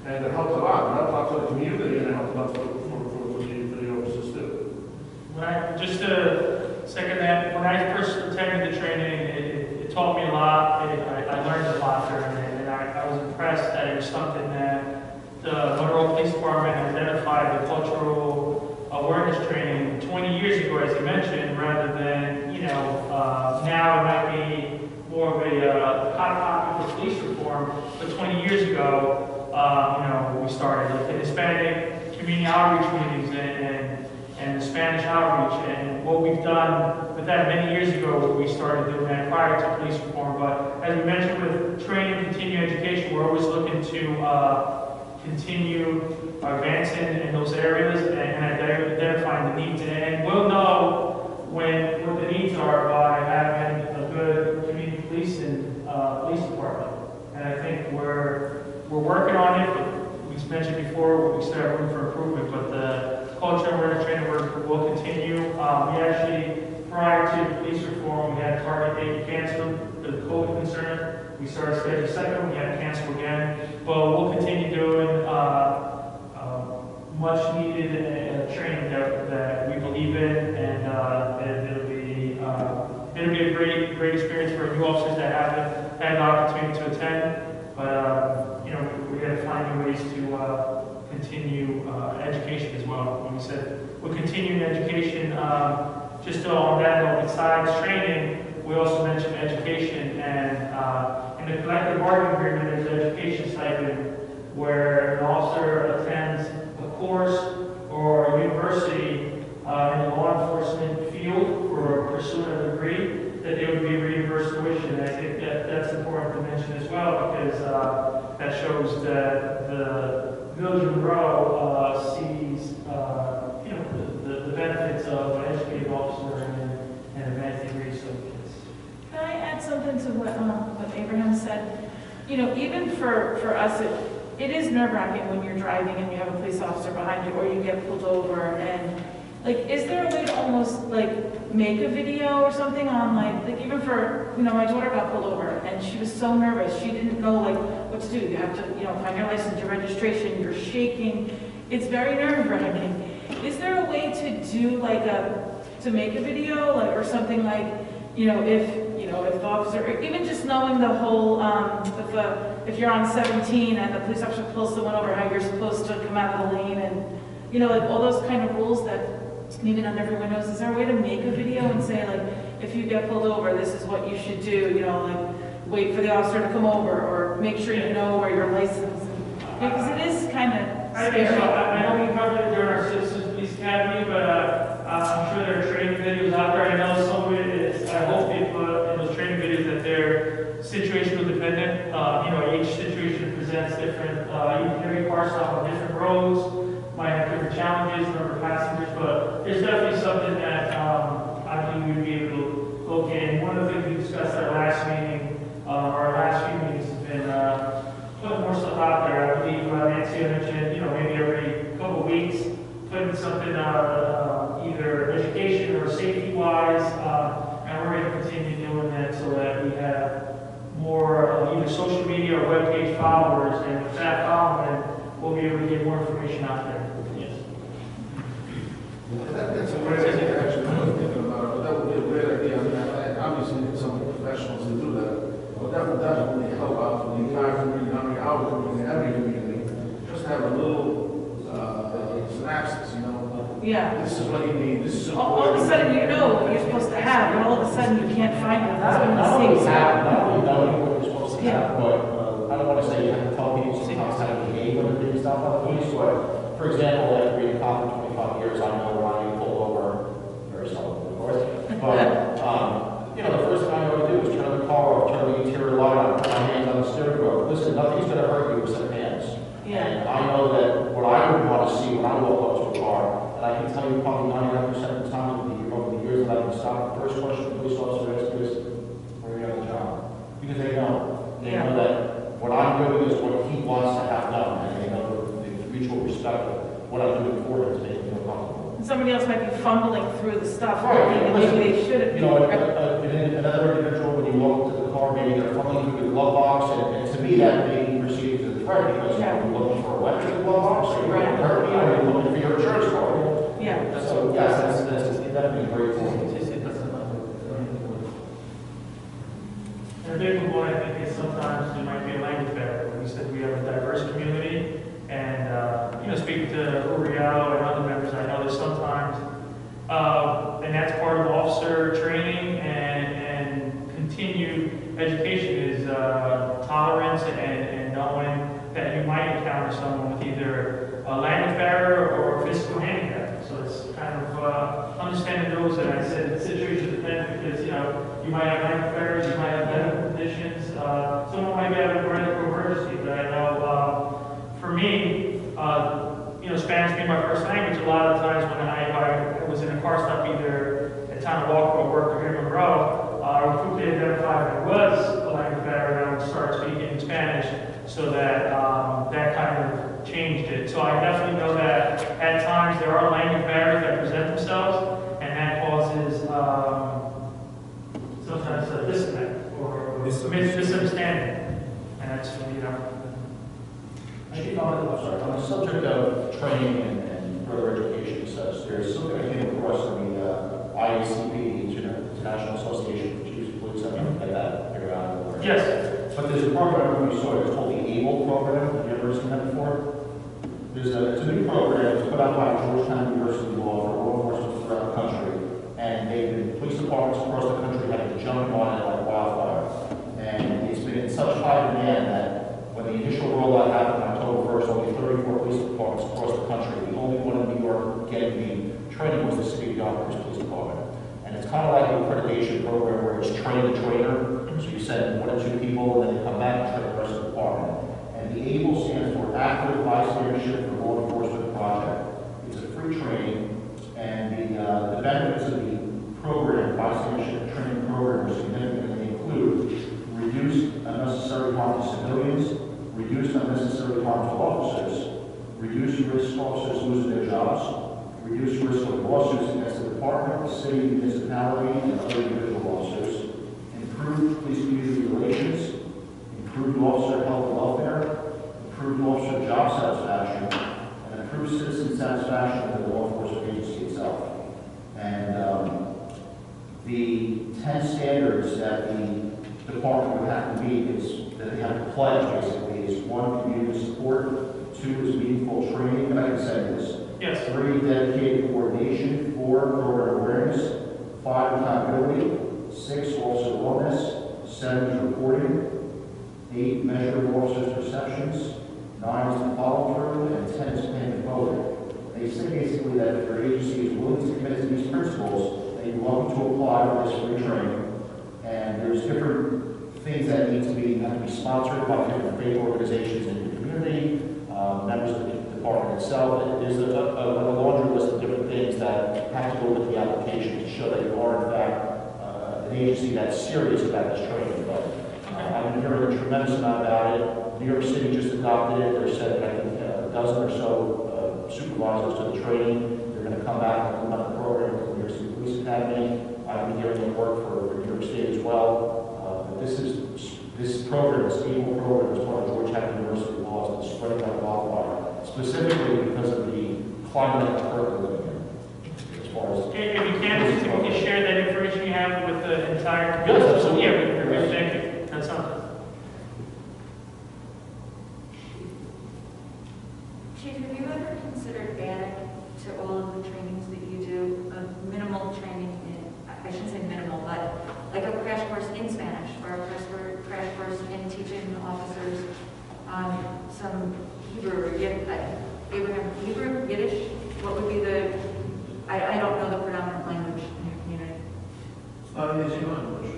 And it helped a lot. It helped a lot for the community, and it helped a lot for the officers too. Just to second that, when I first attended taught me a lot. I learned a lot during it, and I was impressed that it was something that the Monroe Police Department identified the cultural awareness training 20 years ago, as you mentioned, rather than, now it might be more of a hot topic for police reform, but 20 years ago, we started like the Hispanic community outreach meetings and the Spanish outreach, and what we've done with that many years ago, we started doing that prior to police reform. But as we mentioned with training and continuing education, we're always looking to continue advancing in those areas and identifying the needs. And we'll know what the needs are by having a good community policing police department. And I think we're working on it. But we mentioned before, we still have room for improvement, but the culture and awareness training work will continue. We actually, prior to police reform, we had a target date canceled for the COVID concern. We started Schedule 2nd, we had to cancel again, but we'll continue doing much needed training that we believe in, and it'll be a great experience for new officers that haven't had the opportunity to attend. But we got to find new ways to continue education as well. When we said we're continuing education, just on that note, besides training, we also mentioned education, and in the collective bargaining agreement, there's an education stipend where an officer attends a course or a university in the law enforcement field for pursuing a degree, that they would be reimbursed tuition. And I think that's important to mention as well, because that shows that the Village of Monroe sees the benefits of an educated officer and advanced degrees. So Can I add something to what Abraham said? Even for us, it is nerve-wracking when you're driving and you have a police officer behind you, or you get pulled over, and is there a way to almost make a video or something on even for my daughter got pulled over and she was so nervous, she didn't know what to do. You have to find your license, your registration, you're shaking. It's very nerve-wracking. Is there a way to do to make a video or something if the officer, or even just knowing the whole, if you're on 17 and the police officer pulls someone over, how you're supposed to come out of the lane, and all those kind of rules that maybe not everyone knows. Is there a way to make a video and say if you get pulled over, this is what you should do? Wait for the officer to come over, or make sure you know where your license. Because it is kind of scary. I know we covered it during our Citizens Police Academy, but I'm sure there are training videos out there. I know some of it is, I hope they put in those training videos that they're situational dependent. Each situation presents different, you can carry cars on different roads, might have different challenges, number of passengers, but there's definitely something that I think we'd be able to look in. One of the things we discussed at our last meeting, our last few meetings, has been putting more stuff out there. I believe Nancy mentioned, maybe every couple of weeks, putting something out, either education or safety-wise, and we're going to continue doing that so that we have more either social media or webpage followers, and with that following, we'll be able to get more information out there. Yes. That's a great idea, actually. I was thinking about it, but that would be a great idea. Obviously, need some professionals to do that. But that would definitely help out the entire community, our community, every community. Just have a little synopsis, Yeah. This is what you need. This is All of a sudden what you're supposed to have, but all of a sudden you can't find it. That's when Not the only mistakes have, happen. not only knowing what you're supposed to have, but I don't want to say you have to tell people sometimes how to behave when they're doing stuff on the police, but for example, after being a cop for 25 years, I know when I get pulled over, very seldom, of course, but, the first thing I know to do is turn the car off, turn the interior light on, put my hands on the steering wheel. Listen, nothing's going to hurt you except hands. Yeah. And I know that what I would want to see when I walk up to a car, and I can tell you probably 99% of the time over the years that I've been stopped, the first question the police officer asks me is, where are you on the job? Because they know. They know that what I'm doing is what he wants to have done, and they know the mutual respect of what I'm doing for him to make him feel comfortable. And somebody else might be fumbling through the stuff, Right. and maybe they shouldn't. Another individual, when you walk into the car, maybe they're fumbling through the glove box, and to me, that may be perceived as a threat, because you're looking for a weapon in the glove box, or you're going to hurt me, or you're looking for your insurance card. Yeah. So, yes, that'd be very important. And the big one, I think, is sometimes there might be a language barrier. We said we have a diverse community, and, speaking to Uriel and other members, I know there's sometimes, and that's part of officer training and continued education is tolerance and knowing that you might encounter someone with either a language barrier or a physical handicap. So it's kind of understanding those, that I said the situation depends, because, you might have language barriers, you might have medical conditions, someone might be having a medical emergency, but I know for me, Spanish being my first language, a lot of times when I was in a car stop, either at Town of Walker or work or here in Monroe, I would quickly identify if it was a language barrier, and I would start speaking Spanish, so that that kind of changed it. So I definitely know that at times there are language barriers that present themselves, and that causes sometimes a disconnect or misunderstanding. And that's, Chief, on the subject of training and further education such, there's something I came across in the IACP, International Association of Chiefs of Police, something like that, here around. Yes. But there's a program we saw, it's called the ABLE program. Have you ever seen that before? It's a new program. It's put out by Georgetown University Law for law enforcement throughout the country. And police departments across the country have been jumping on it like wildfire. And it's been in such high demand that when the initial rollout happened on October 1st, only 34 police departments across the country. The only one in New York getting the training was the City of Yonkers Police Department. And it's kind of like an accreditation program where it's train the trainer. So you send 1 or 2 people, and then they come back and train the rest of the department. And the ABLE stands for Active Bystandership for Law Enforcement Project. It's a free training, and the benefits of the program, bystandership training program, are significant. And they include reduced unnecessary harm to civilians, reduced unnecessary harm to officers, reduced risk of officers losing their jobs, reduced risk of lawsuits against the department, the city, municipality, and other individual officers, improved police-community relations, improved officer health and welfare, improved officer job satisfaction, and improved citizen satisfaction with the law enforcement agency itself. And the 10 standards that the department would have to meet is that they have to pledge, basically, is 1, community support, 2 is meaningful training, and I can say this. Yes. 3, dedicated coordination, 4, program awareness, 5, accountability, 6, officer wellness, 7 is reporting, 8, measuring officers' perceptions, 9 is the follow-through, and 10 is paying it forward. They say basically that if your agency is willing to commit to these principles, they'd love to apply for this free training. And there's different things that have to be sponsored by different faith organizations in the community, members of the department itself. There's a laundry list of different things that have to go with the application to show that you are, in fact, an agency that's serious about this training. But I've been hearing a tremendous amount about it. New York City just adopted it. They're sending, I think, a dozen or so supervisors to the training. They're going to come back and run the program with the New York City Police Academy. I've been hearing them work for New York State as well. This program, this ABLE program, is part of Georgetown University laws that's spreading like wildfire, specifically because of the climate that we're living in. As far as if you can share that information you have with the entire community. Yes, absolutely. Yeah, thank you. That's something. Chief, have you ever considered adding to all of the trainings that you do, a minimal training in, I shouldn't say minimal, but like a crash course in Spanish, or a crash course in teaching officers some Hebrew or Abraham Hebrew, Yiddish? What would be I don't know the predominant language in your community. Easy language.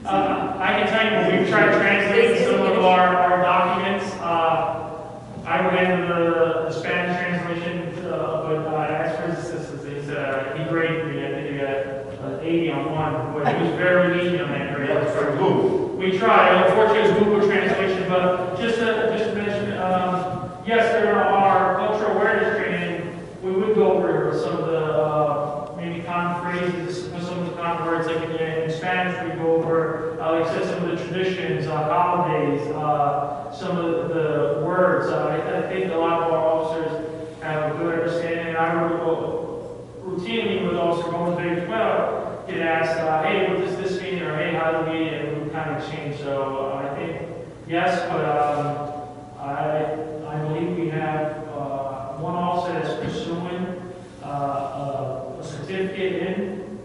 I can tell you, when we've tried translating some of our documents, I would enter the Spanish translation, but as for his assistance, he graded me. I think he got 80 on one, but he was very easy on that grade. We tried. Unfortunately, it's Google translation, but just to mention, yes, there are cultural awareness training. We would go over some of the maybe common phrases, some of the common words, like in Spanish, we go over, like I said, some of the traditions, holidays, some of the words. I think a lot of our officers have a good understanding. I would routinely with Officer Motivate as well, get asked, hey, what does this mean? Or hey, how do we mentality and would kind of change. So I think, yes, but I believe we have one officer that's pursuing a certificate in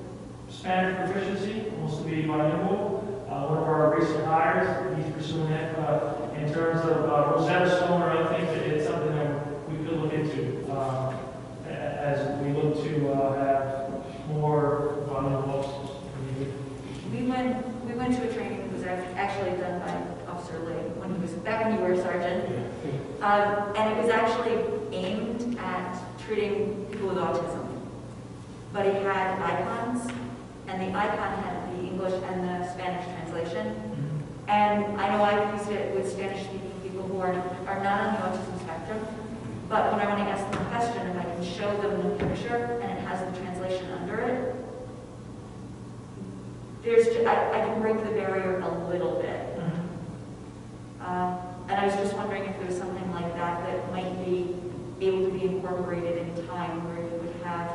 Spanish proficiency, wants to be bilingual. One of our recent hires, he's pursuing it. In terms of Rosetta Stone or other things, it's something that we could look into as we look to have more bilingual officers. We went to a training that was actually done by Officer Lee when he was back when you were a sergeant, and it was actually aimed at treating people with autism. But it had icons, and the icon had the English and the Spanish translation. And I know I've used it with Spanish-speaking people who are not on the autism spectrum. But when I want to ask them a question, if I can show them the picture and it has the translation under it, I can break the barrier a little bit. And I was just wondering if there was something like that that might be able to be incorporated in time where you would have,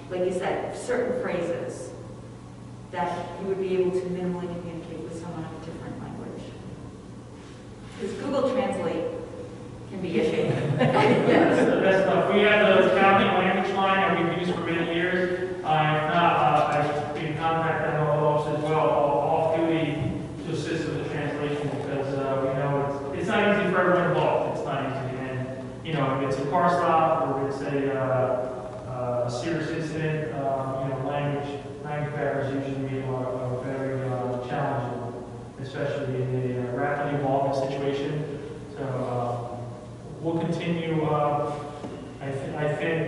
like you said, certain phrases that you would be able to minimally communicate with someone of a different language. Because Google Translate can be iffy. Yes. That's tough. We have the county language line that we've used for many years. I've been in contact with officers as well, off duty to assist with the translation because we know it's not easy for everyone involved. It's not easy. And, you know, if it's a car stop or if it's a serious incident, language barriers usually are very challenging, especially in a rapidly evolving situation. So we'll continue, I think,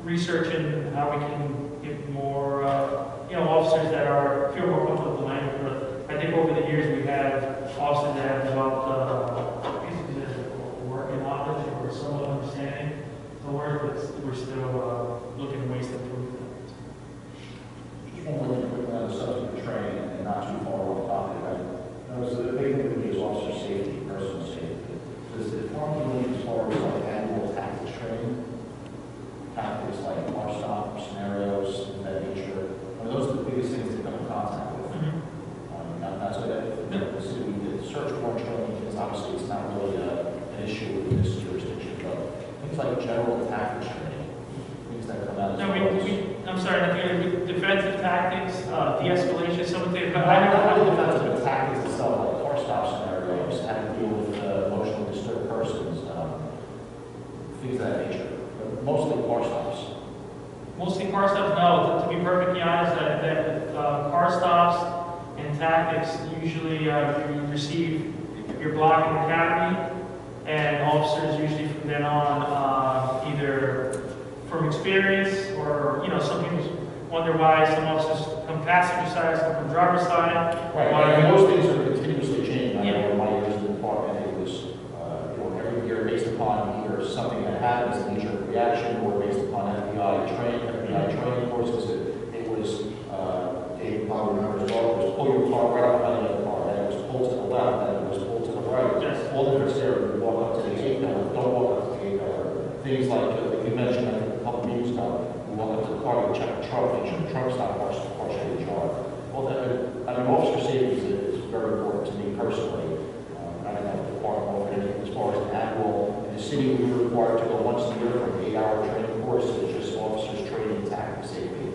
researching how we can get more, officers that feel more comfortable with the language. But I think over the years we have officers that have developed working knowledge or somewhat understanding the word, but we're still looking at ways to improve that. Just one more quick on the subject of training and not too far off topic. I was the big thing with me is officer safety, personal safety. Does the department need as far as like annual tactics training? Tactics like car stop, scenarios, of that nature. I mean, those are the biggest things to come in contact with. That's what the search warrant training is obviously it's not really an issue in this jurisdiction, but things like general tactics training, things that come out. I'm sorry, defensive tactics, de-escalation, some of the. But I don't know defensive tactics itself, like car stop scenarios, how to deal with emotionally disturbed persons, things of that nature. But mostly car stops. Mostly car stops, no. To be perfectly honest, that car stops and tactics, usually you receive your blocking academy, and officers usually from then on, either from experience or, some people wonder why some officers come passenger side, some from driver's side. Right, and those things are continuously changing. I know in my years in the department, it was, every year based upon either something that happens, a knee-jerk reaction, or based upon FBI training courses. It was, Dave probably remembers as well, it was pull your car right up out of the car, then it was pull to the left, then it was pull to the right. Yes. All different areas. You walk up to the gate now, don't walk up to the gate now. Things like you mentioned a couple of minutes ago, you walk up to the car, you check the truck, make sure the truck's not partially charged. Well, officer safety is very important to me personally. I don't know if the department offered anything as far as an annual. In the city, we were required to go once a year for an 8-hour training course. It's just officers training tactical safety.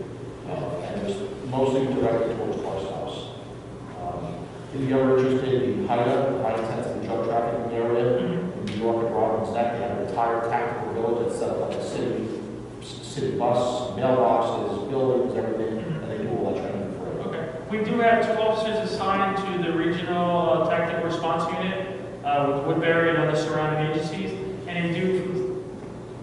And it was mostly directed towards car stops. If you're ever interested in high-intensity drug trafficking area in New York and Providence, they have an entire tactical village that's set up like a city bus, mailboxes, buildings, everything, and they do all that training for it. Okay. We do have 2 officers assigned to the regional tactical response unit with Woodbury and other surrounding agencies, and they do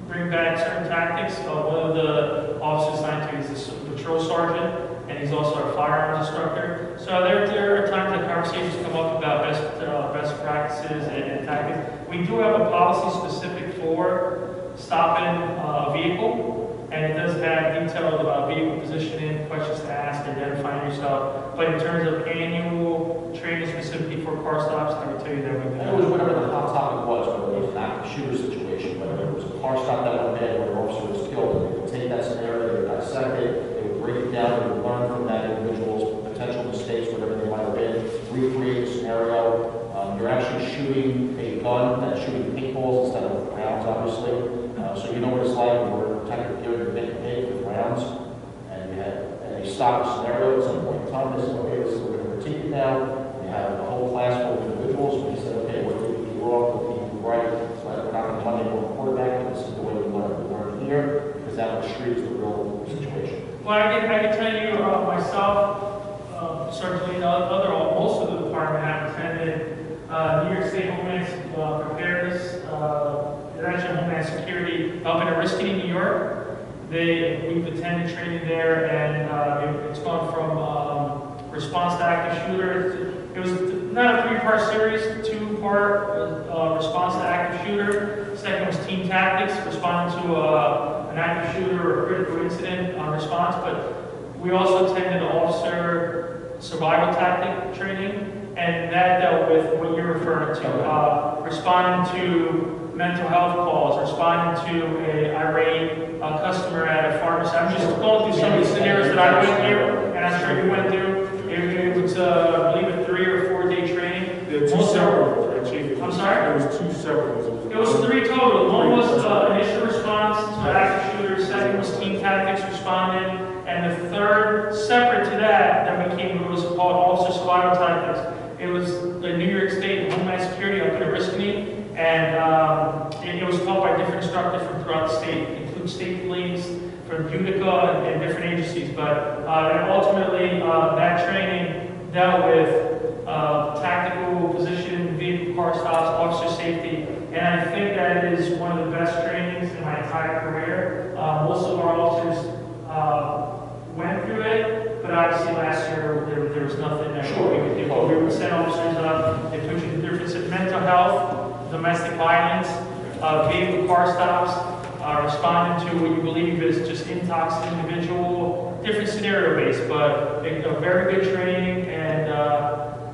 bring back certain tactics. One of the officers assigned to is the patrol sergeant, and he's also our firearms instructor. So there are times that conversations come up about best practices and tactics. We do have a policy specific for stopping a vehicle, and it does have detailed about vehicle positioning, questions to ask, identifying yourself. But in terms of annual training specifically for car stops, I would tell you that we do. And it was whatever the hot topic was, whether it was an active shooter situation, whether it was a car stop that went bad where an officer was killed, and they would take that scenario, they would dissect it, they would break it down, they would learn from that individual's potential mistakes, whatever they might have shooting a gun, and shooting paintballs instead of rounds, obviously. So you know what it's like when we're technically given big with rounds, and you had a stock scenario at some point in time. They said, okay, this is what we're going to critique it now. We have a whole class full of individuals. We said, okay, what did we do wrong, what did we do right? So we're not going to Monday morning quarterback, and this is the way we learn here, because out on the street is the real situation. Well, I can tell you myself, certainly most of the department have attended New York State Homeland Preparedness, actually Homeland Security up in Oriskany, New York. We've attended training there, and it's gone from response to active shooter. It was not a three-part series, two-part response to active shooter. Second was team tactics, responding to an active shooter or a critical incident response. But we also attended officer survival tactic training, and that dealt with what you're referring to, responding to mental health calls, responding to an irate customer at a pharmacy. I'm just going through some of the scenarios that I went through, and I'm sure you went through. It was, I believe, a 3 or 4 day training. There are 2 separate, Chief. I'm sorry? There was 2 separate. It was 3 total. One was initial response to active shooters, second was team tactics responding, and the third, separate to that became what was called officer survival tactics. It was the New York State Homeland Security up in Oriskany, and it was taught by different instructors from throughout the state, including state police, from Utica and different agencies. But ultimately, that training dealt with tactical position, vehicle car stops, officer safety, and I think that is one of the best trainings in my entire career. Most of our officers went through it, but obviously last year there was nothing that we could do. We would send officers up, they put you in different mental health, domestic violence, vehicle car stops, responding to what you believe is just intoxicated individual, different scenario based, but a very good training, and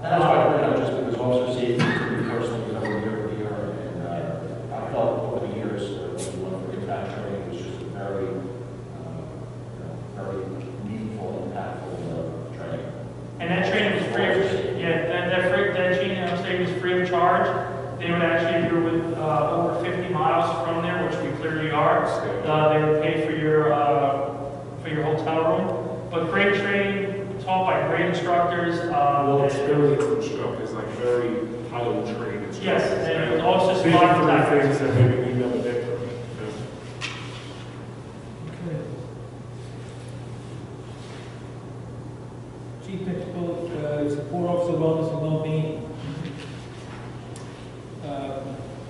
that's why I bring it up, just because officer safety is me personally, because I'm year over year, and I felt over the years when we went through that training, it was just a very, very meaningful, impactful training. And that training was free. That training was free of charge. They would actually, if you're with over 50 miles from there, which we clearly are, they would pay for your hotel room. But great training, taught by great instructors. Well, experienced instructors, like very highly trained instructors. Yes, and it was also These smart are the tactics. things that maybe we never did. Chief Principal, Support Officer Wellness and Wellbeing.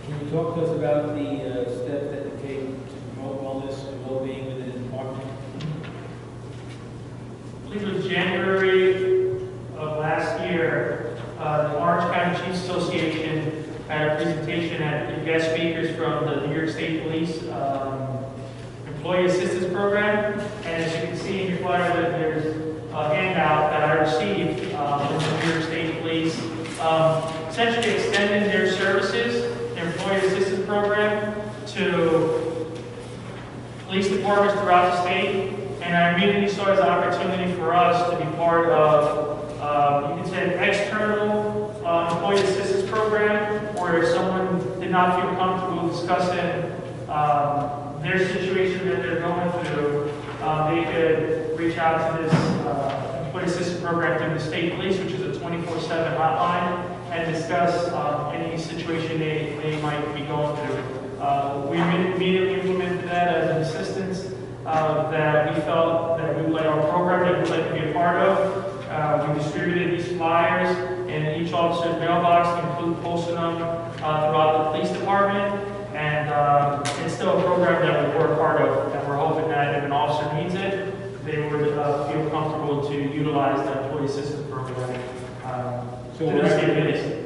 Can you talk to us about the steps that you take to promote wellness and well-being within the department? I believe it was January of last year, the Orange County Chiefs Association had a presentation at guest speakers from the New York State Police Employee Assistance Program. And as you can see in your flyer, that there's a handout that I received from the New York State Police, essentially extending their services, their Employee Assistance Program, to police departments throughout the state. And I immediately saw it as an opportunity for us to be part of, you could say, an external employee assistance program, where if someone did not feel comfortable discussing their situation that they're going through, they could reach out to this employee assistance program through the state police, which is a 24/7 hotline, and discuss any situation they might be going through. We immediately implemented that as an assistance that we felt that we would like our program that we'd like to be a part of. We distributed these flyers in each officer's mailbox, include posting them throughout the police department. And it's still a program that we're a part of, and we're hoping that if an officer needs it, they would feel comfortable to utilize the employee assistance program.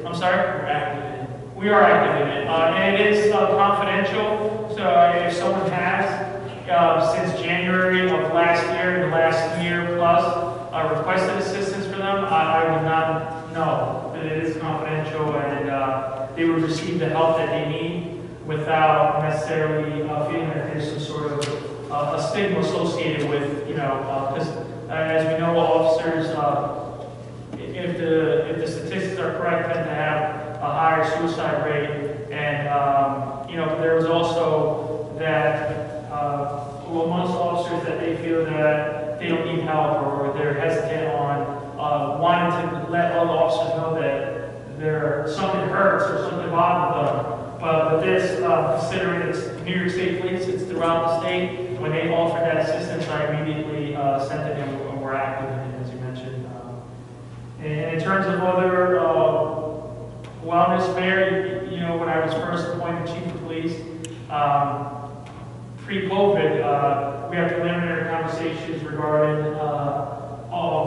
I'm sorry? We're active in it. We are active in it. And it is confidential, so if someone has, since January of last year, the last year plus, requested assistance for them, I would not know. But it is confidential, and they would receive the help that they need without necessarily feeling that there's some sort of a stigma associated with, because as we know, officers, if the statistics are correct, tend to have a higher suicide homicide rate. And, there was also that, amongst officers that they feel that they don't need help or they're hesitant on wanting to let other officers know that something hurts or something bothers them. But with this, considering it's New York State Police, it's throughout the state, when they offered that assistance, I immediately sent it in and we're active in it, as you mentioned. And in terms of other wellness, Mayor, when I was first appointed Chief of Police, pre-COVID, we had preliminary conversations regarding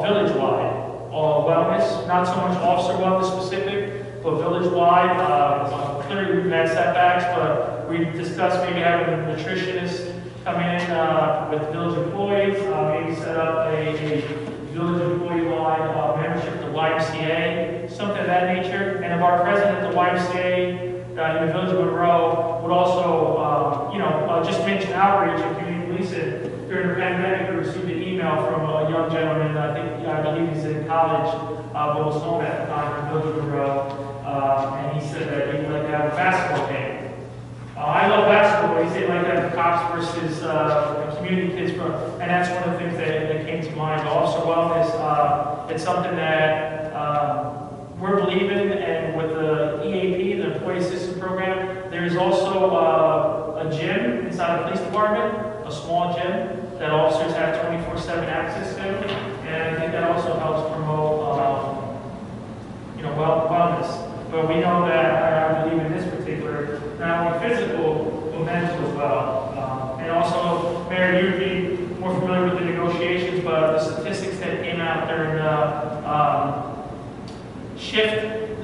village-wide wellness, not so much officer wellness specific, but village-wide. Clearly, we've had setbacks, but we discussed maybe having a nutritionist come in with village employees, maybe set up a village employee-wide membership to YMCA, something of that nature. And if our president of the YMCA in the village of Monroe would also, just mention outreach and community policing. During the pandemic, we received an email from a young gentleman, I believe he's in college, but was home at the time in the village of Monroe. And he said that he would like to have a basketball game. I love basketball, but he said he'd like to have cops versus community kids, and that's one of the things that came to mind. Officer wellness, it's something that we're believing, and with the EAP, the Employee Assistance Program, there is also a gym inside the police department, a small gym that officers have 24/7 access to, and I think that also helps promote wellness. But we know that, I believe in this particular, not only physical, but mental as well. And also, Mayor, you'd be more familiar with the negotiations, but the statistics that came out during the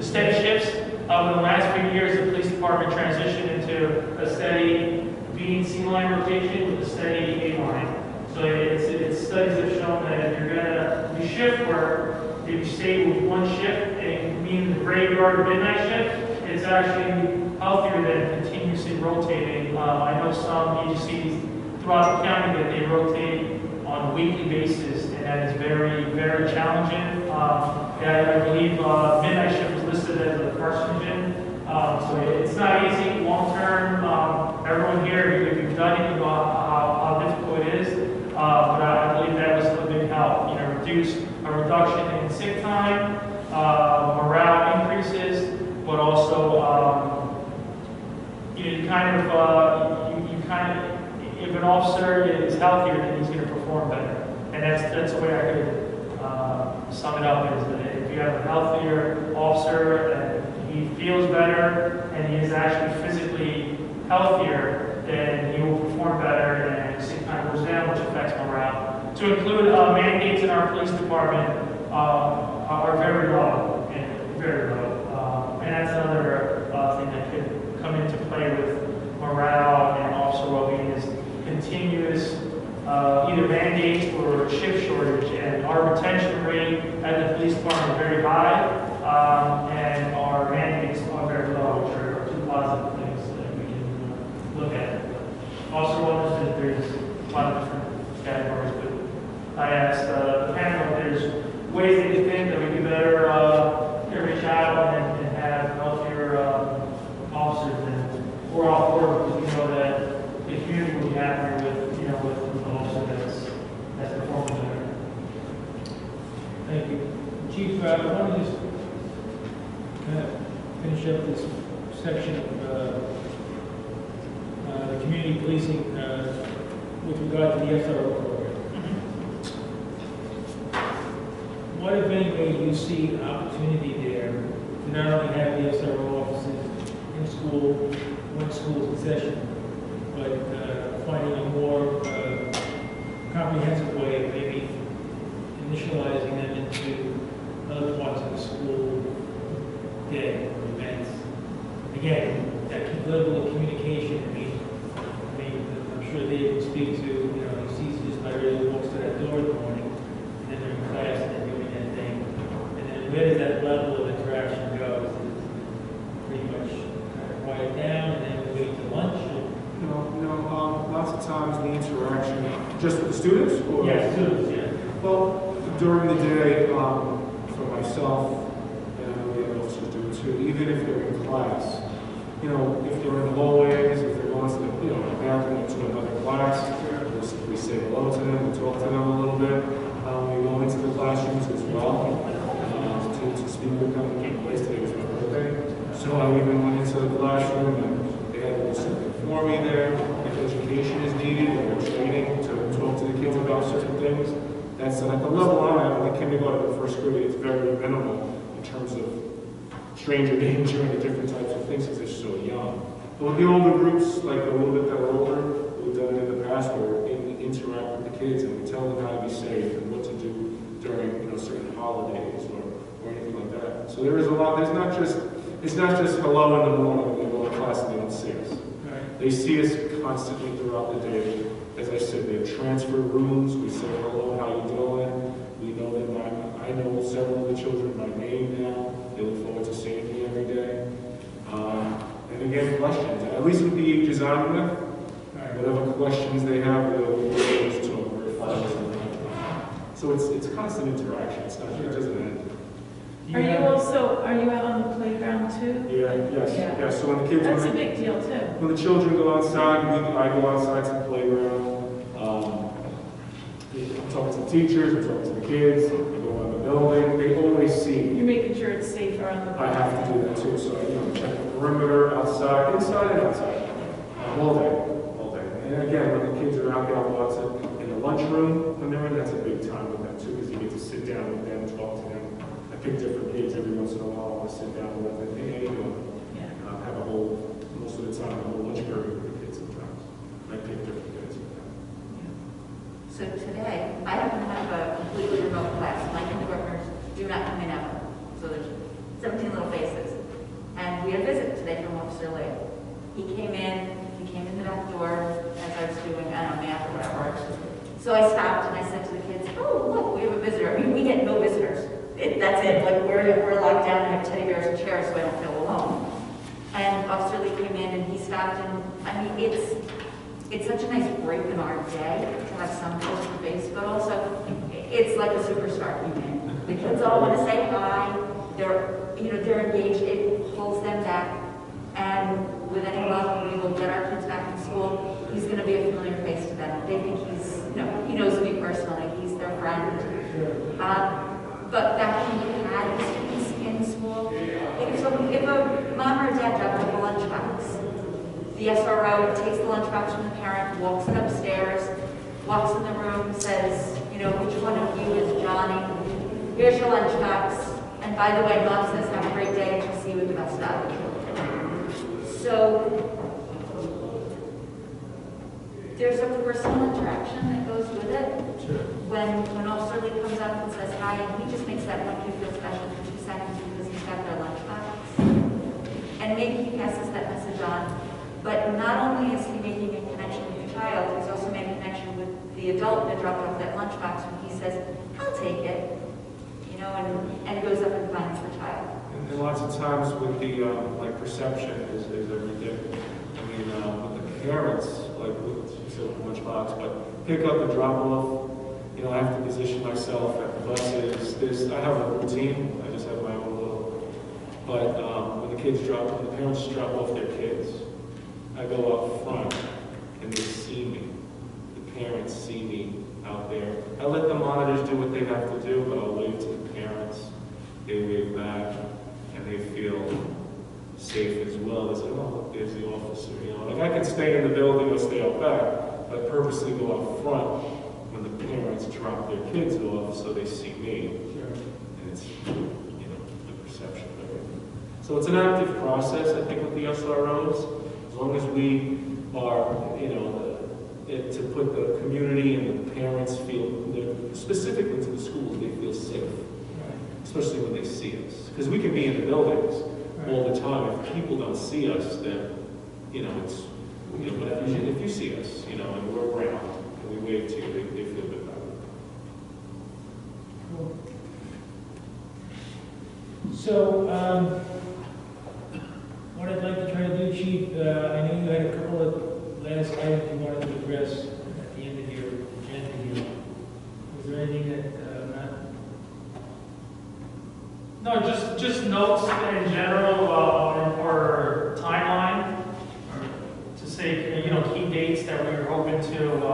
steady shifts, over the last few years, the police department transitioned into a steady B and C line rotation with a steady A line. So it's studies have shown that if you're gonna do shift work, if you stay with one shift, and meaning the graveyard or midnight shift, it's actually healthier than continuously rotating. I know some agencies throughout the county that they rotate on a weekly basis, and that is very, very challenging. I believe midnight shift was listed as a carcinogen, so it's not easy long term. Everyone here, if you've done it, you know how difficult it is. But I believe that was a big help. A reduction in sick time, morale increases, but also if an officer is healthier, then he's going to perform better. And that's the way I could sum it up, is that if you have a healthier officer and he feels better and he is actually physically healthier, then he will perform better and sick time goes down, which affects morale. To include mandates in our police department are very low, and that's another thing that could come into play with morale and officer well-being is continuous either mandates or shift shortage. And our retention rate at the police department is very high, and our mandates are very low, which are two positive things that we can look at. Officer wellness, there's a lot of different categories, but I asked the panel if there's ways that you think that we can better reach out and have healthier officers, and we're all for it because we know that the community will be happier with the officer that's performing better. Thank you. Chief, I want to just kind of finish up this section of the community policing with regard to the SRO program. What, if any way, you see opportunity there to not only have the SRO officers in school, when school's in session, but finding a more comprehensive way of maybe initializing them into other parts of the school day or events? Again, that level of communication, I'm sure Dave will speak to, he sees just like really walks to that door in the morning, and then they're in class and they're doing that thing. And then where does that level of interaction go? Is it pretty much kind of quiet down and then we wait till lunch? Lots of times the interaction, just with the students? Or? Yes, students, yeah. Well, during the day, for myself, and I know the other officers do too, even if they're in class, you know, if they're in the hallways, if they're going to the, you know, the bathroom to another class, we say hello to them, we talk to them a little bit. We go into the classrooms as well to speak with them. Yesterday was my birthday, so I even went into the classroom and they had something for me there. If education is needed or training to talk to the kids about certain things, that's at the level I'm at, in the kindergarten and first grade, it's very minimal in terms of stranger danger and the different types of things because they're so young. But with the older groups, like a little bit that are older, we've done it in the past where we interact with the kids and we tell them how to be safe and what to do during, you know, certain holidays or anything like that. So there is a lot. It's not just hello in the morning when we go to class and they don't see us. Right. They see us constantly throughout the day. As I said, they have transfer rooms. We say hello, how you doing? We know them. I know several of the children by name now. They look forward to seeing me every day. And again, questions. At least with the ages I'm with, whatever questions they have, we'll be able to talk very fast. So it's constant interaction. It's not, it doesn't end. Are you out on the playground too? Yeah. So when the kids, That's a big deal too. when the children go outside, I go outside to the playground. I'm talking to the teachers, I'm talking to the kids, I go around the building. They always see me. You're making sure it's safe around the I have to do that too. So check the perimeter, outside, inside and outside, all day. And again, when the kids are out there, lots of in the lunchroom when they're in, that's a big time with them too, because you get to sit down with them, talk to them. I pick different kids every once in a while. I want to sit down with them. Hey, how you doing? Have a whole, most of the time, a whole lunch period with the kids sometimes. I pick different kids with them. So today, I happen to have a completely remote class. My kindergartners do not come in ever. So there's 17 little faces. And we had a visit today from Officer Lee. He came in the back door as I was doing, I don't know, math or whatever. So I stopped and I said to the kids, oh, look, we have a visitor. I mean, we get no visitors. That's it. Like, we're locked down and have teddy bears and chairs so I don't feel alone. And Officer Lee came in and he stopped and, I mean, it's such a nice break in our day to have some face to face, but also it's like a superstar came in. The kids all want to say hi. They're engaged. It pulls them back. And with any luck, we will get our kids back in school. He's going to be a familiar face to them. They think he knows me personally. He's their friend. But back when we had students in school, if a mom or dad dropped off a lunchbox, the SRO takes the lunchbox from the parent, walks it upstairs, walks in the room, says, which one of you is Johnny? Here's your lunchbox. And by the way, Mom says, have a great day, and she'll see you at the bus stop. So there's a personal interaction that goes with it. Sure. When Officer Lee comes up and says hi, and he just makes that one kid feel special for 2 seconds because he's got their lunchbox. And maybe he passes that message on. But not only is he making a connection with the child, he's also making a connection with the adult that dropped off that lunchbox when he says, I'll take it, and goes up and finds the child. And lots of times with the perception is everything. I mean, with the parents, like with lunchbox, but pick up and drop off. I have to position myself at the buses. I have a routine. I just have my own little. But when the parents drop off their kids, I go out front and they see me. The parents see me out there. I let the monitors do what they have to do, but I'll wave to the parents. They wave back, and they feel safe as well. They say, oh, look, there's the officer. Like I can stay in the building or stay out back, but purposely go out front when the parents drop their kids off so they see me. And it's, the perception of everything. So it's an active process, I think, with the SROs. As long as we are, to put the community and the parents feel, specifically to the schools, they feel safe. Especially when they see us. Because we can be in the buildings all the time. If people don't see us, then, it's, but if you see us, and we're around, and we wave to you, they feel good about it. Cool. So, what I'd like to try to do, Chief, I know you had a couple of last items you wanted to address at the end of your agenda here. Was there anything that No, just notes in general or timeline dates that we were hoping to,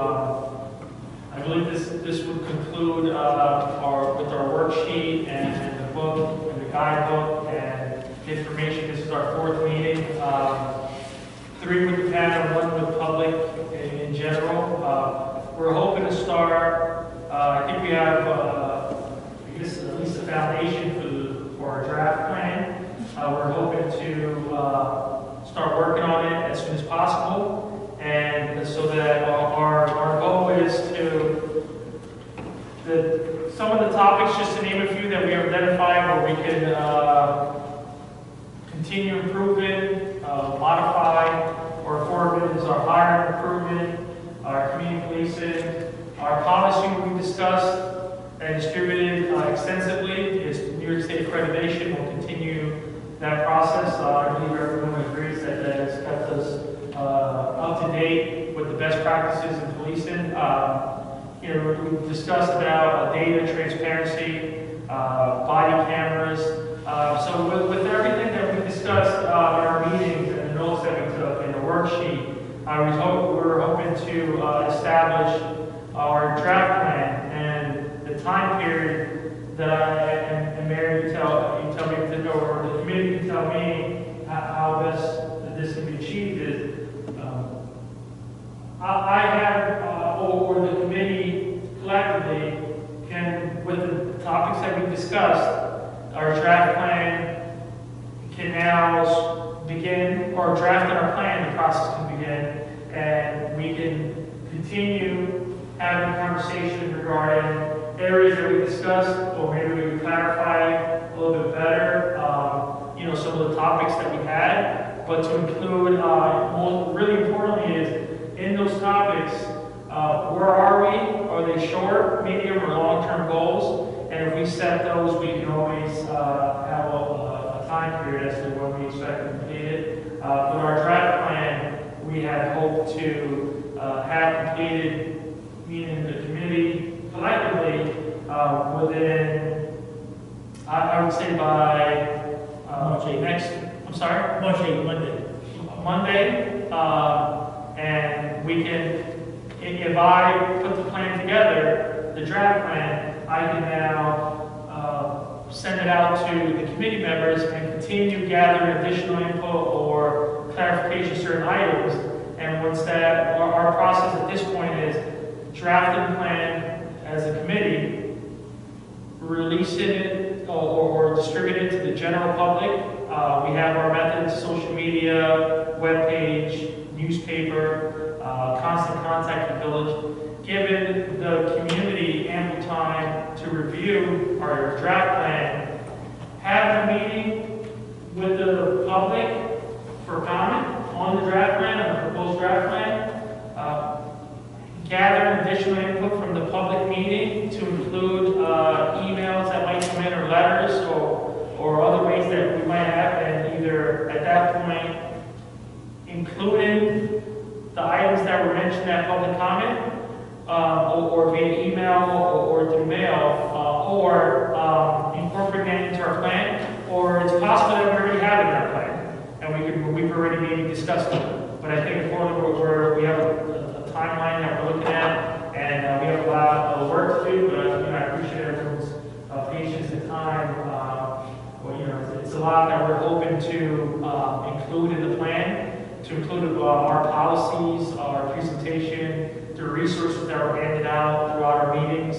I believe this would conclude with our worksheet and the book and the guidebook and information. This is our 4th meeting. 3 with the panel, 1 with public in general. We're hoping to start, I think we have at least a foundation for our draft plan. We're hoping to start working on it as soon as possible, and so that our goal is some of the topics, just to name a few that we have identified where we can continue improving, modify, or forward is our hiring improvement, our community policing, our policy we discussed and distributed extensively is New York State accreditation. We'll continue that process. I believe everyone agrees that that has kept us up to date with the best practices in policing. We've discussed about data transparency, body cameras. So with everything that we discussed in our meetings and the notes that we took and the worksheet, we're hoping to establish our draft plan and the time period that and Mary, you tell me, or the committee can tell me how best that this can be achieved is. I have, or the committee collectively can, with the topics that we discussed, our draft plan can now begin, or drafting our plan, the process can begin, and we can continue having conversations regarding areas that we discussed, or maybe we can clarify a little bit better, some of the topics that we had, but to include, really importantly is, in those topics, where are we? Are they short, medium, or long-term goals? And if we set those, we can always have a time period as to when we expect to complete it. But our draft plan, we had hoped to have completed, meaning the committee collectively, within, I would say by March 8th. March 8th, Monday. Monday, and we can, if I put the plan together, the draft plan, I can now send it out to the committee members and continue gathering additional input or clarification of certain items. And once that, our process at this point is drafting the plan as a committee, releasing it or distributing it to the general public. We have our methods: social media, webpage, newspaper, constant contact with the village. Given the community ample time to review our draft plan, have a meeting with the public for comment on the draft plan, on the proposed draft plan, gather additional input from the public meeting to include emails that might come in, or letters, or other ways that we might have, and either at that point including the items that were mentioned at public comment, or via email or through mail, or incorporate that into our plan, or it's possible that we already have it in our plan, and we've already maybe discussed it. But I think importantly, we have a timeline that we're looking at, and we have a lot of work to do, but I appreciate everyone's patience and time. It's a lot that we're hoping to include in the plan, to include our policies, our presentation, the resources that were handed out throughout our meetings.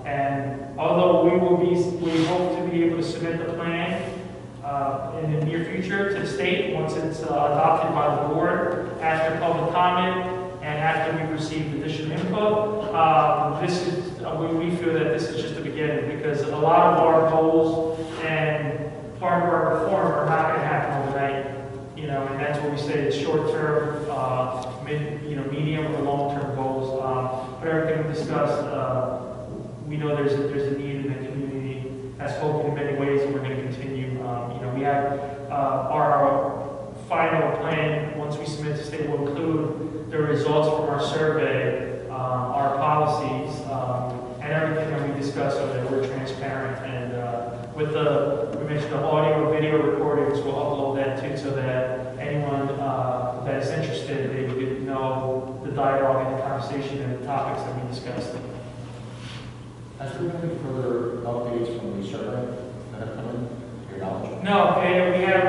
And although we hope to be able to submit the plan in the near future to the state once it's adopted by the board after public comment and after we've received additional input. We feel that this is just the beginning, because a lot of our goals and part of our reform are not going to happen overnight. And that's what we say is short-term, medium or long-term goals. But everything we discussed, we know there's a need in the community, has spoken in many ways, and we're going to continue. We have our final plan. Once we submit to state, will include the results from our survey, our policies, and everything that we discussed, so that we're transparent. And we mentioned the audio and video recordings, we'll upload that too, so that anyone that is interested, they would know dialogue and the conversation and the topics that we discussed. Has there been any further updates from the survey that have come in, to your knowledge? No, okay, we have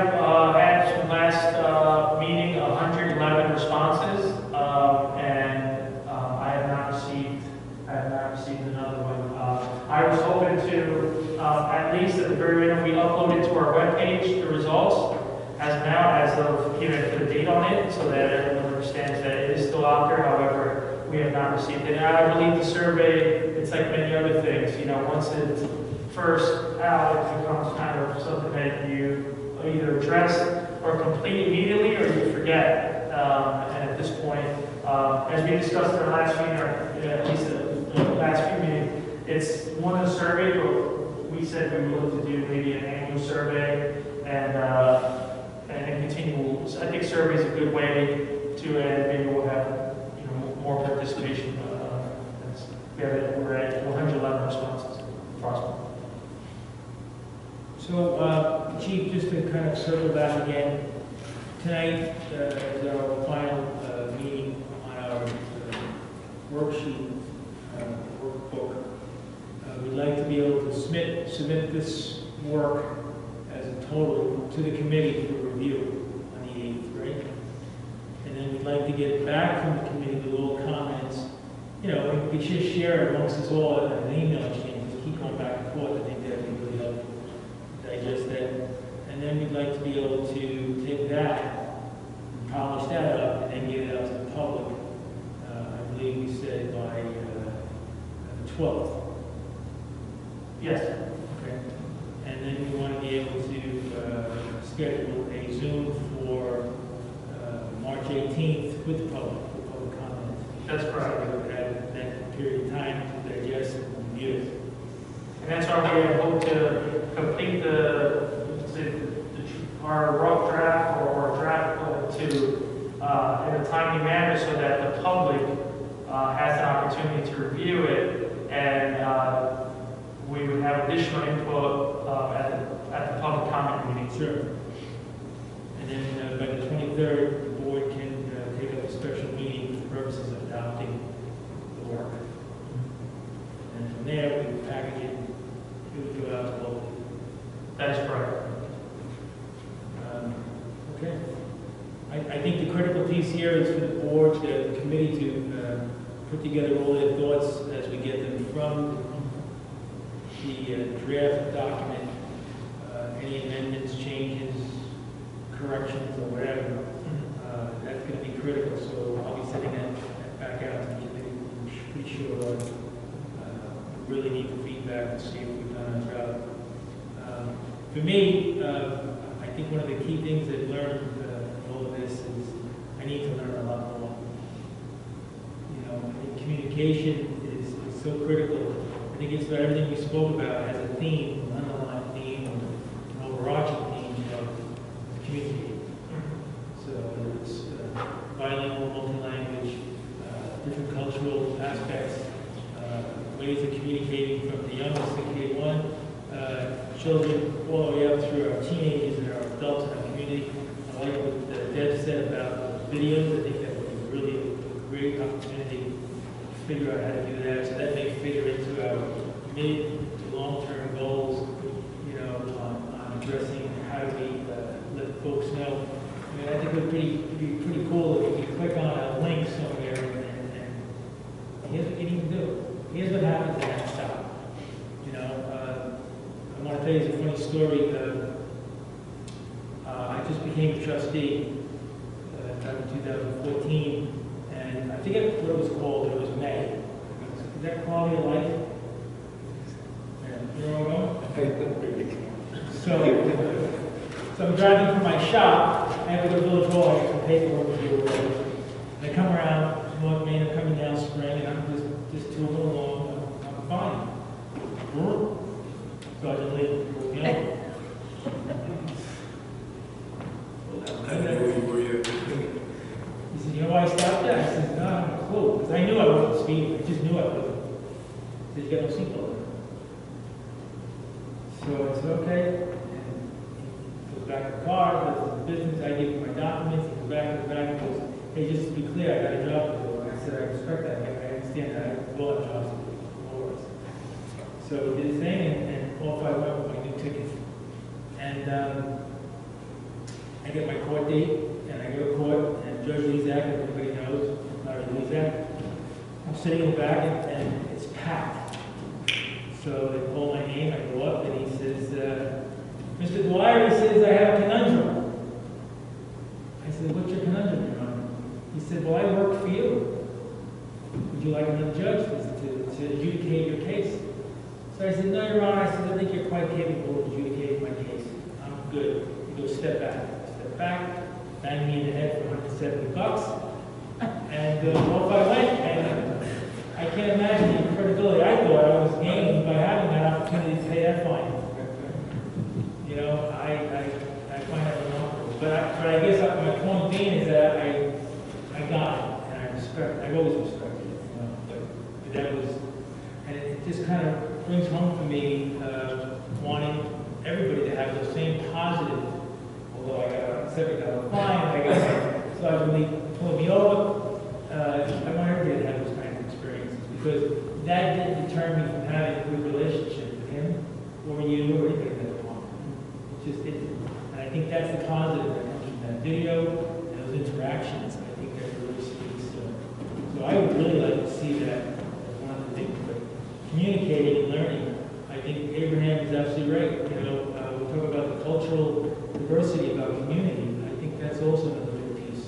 had from last meeting 111 responses, and I have not received another one. I was hoping to, at least at the very end, we upload it to our webpage, the results, as of put a date on it, so that everyone understands that it is still out there. However, we have not received it. And I believe the survey, it's like many other things, once it's first out, it becomes kind of something that you either address or complete immediately, or you forget. And at this point, as we discussed in our last meeting, or at least the last few meetings, it's one of the surveys, but we said we would look to do maybe an annual survey and continue. I think survey is a good way to, and maybe we'll have more participation. We're at 111 responses approximately. So, Chief, just to kind of circle back again, tonight is our final meeting on our worksheet, workbook. We'd like to be able to submit this work as a total to the committee for review on the 8th, right? And then we'd like to get it back from the committee with little comments. We should share it amongst us all in an email chain, just keep going back and forth. I think that'd be really helpful to digest that. And then we'd like to be able to take that, polish that up, and then get it out to the public. I believe we said by the 12th. Yes. Okay. And then we want to be able to schedule a Zoom for March 18th with the public, for public comment. That's correct. So we have that period of time to digest and review it. And that's our way of hope to complete our rough draft or draft in a timely manner so that the public has an opportunity to review it, and we would have additional input at the public comment meeting. Sure. And then by the 23rd, the board can take up a special meeting for the purposes of adopting the work. And from there, we package it, it would go out to local. That is correct. Okay. I think the critical piece here is for the board, the committee to put together all their thoughts as we get them from the draft document, any amendments, changes, corrections, or whatever. That's going to be critical, so I'll be sending that back out to the committee. I'm pretty sure we really need the feedback and see if we've done our job. For me, I think one of the key things I've learned in all of this is I need to learn a lot more. I think communication is so critical. I think it's about everything we spoke about has a theme, an underlying theme, an overarching theme of communicating. So whether it's bilingual, multi-language, different cultural aspects, ways of communicating from the youngest to K-1, children all the way up through our teenagers and our adults in our community. I like what Deb said about videos. I think that would be really a great opportunity to figure out how to do that. So that may figure into our mid to long-term goals, on addressing how do we let folks know. I think it would be pretty cool if you could click on a link somewhere and here's what you need to do. Here's what happens at that stop. I want to tell you a funny story. I just became a trustee back in 2014, and I forget what it was called, but it was May. Is that quality of life? Yeah, you know where I'm going? So I'm driving from my shop, and I go to Village Hall, I get some paperwork to do whatever. And I come around North Main, I'm coming down Spring, and I'm just tooling along, I'm fine. Sergeant Lee, He said, you know why I stopped there? I said, no, I have no clue. Because I knew I wasn't speeding. I just knew I wasn't. He said, you got no seatbelt on. So I said, okay. And he goes back to the car, goes to the business. I give him my documents. He goes back and goes, hey, just to be clear, I got a job to do. And I said, I respect that, I understand that, I will have jobs for us. So we did his thing, and off I went with my new ticket. And I get my court date, and I go to court, and Judge Lezak, everybody knows, Larry Lezak. I'm sitting in the back, and it's packed. So they call my name, I go up, and he says, Mr. Dwyer, he says, I have a conundrum. I said, what's your conundrum, Your Honor? He said, well, I work for you. Would you like another judge to adjudicate your case? So I said, no, Your Honor. I said, I think you're quite capable of adjudicating my case. I'm good. He goes, step back. Step back, bang me in the head for $170. And off I went. And I can't imagine the credibility I thought I was gaining by having that opportunity to pay that fine. You know, I find that remarkable. But I guess my point being is that I got it, and I respect. I've always respected it. You know, but that was, and it just kind of brings home for me wanting everybody to have the same positive. Although I got a $70 fine, I got Sergeant Lee pulling me over. I want everybody to have those kinds of experiences because that didn't deter me from having a good relationship with him or you or anybody in that department. It just didn't. And I think that's the positive that comes from that video and those interactions. I think that really speaks. So I would really like to see that as one of the things. But communicating and learning, I think Abraham is absolutely right. You know, we talk about the cultural diversity of our community. I think that's also another big piece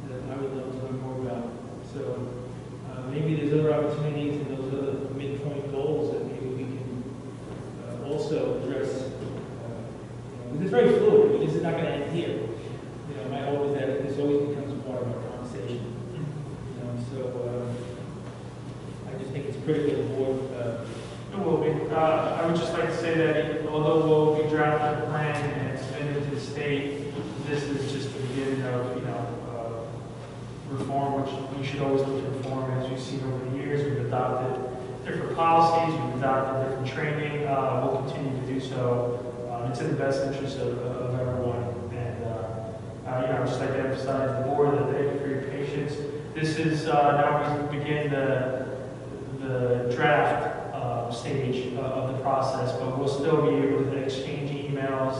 that I would love to learn more about. So maybe there's other opportunities and those other midpoint goals that maybe we can also address. It's very fluid. I mean, this is not going to end here. You know, my hope is that this always becomes a part of our conversation. You know, so I just think it's critical to the board. It will be. I would just like to say that although we'll be drafting a plan and submitting it to the state, this is just the beginning of, reform, which we should always look to reform. As you've seen over the years, we've adopted different policies, we've adopted different training. We'll continue to do so. It's in the best interest of everyone. And I'd just like to emphasize the board that thank you for your patience. This is now we begin the draft stage of the process, but we'll still be able to exchange emails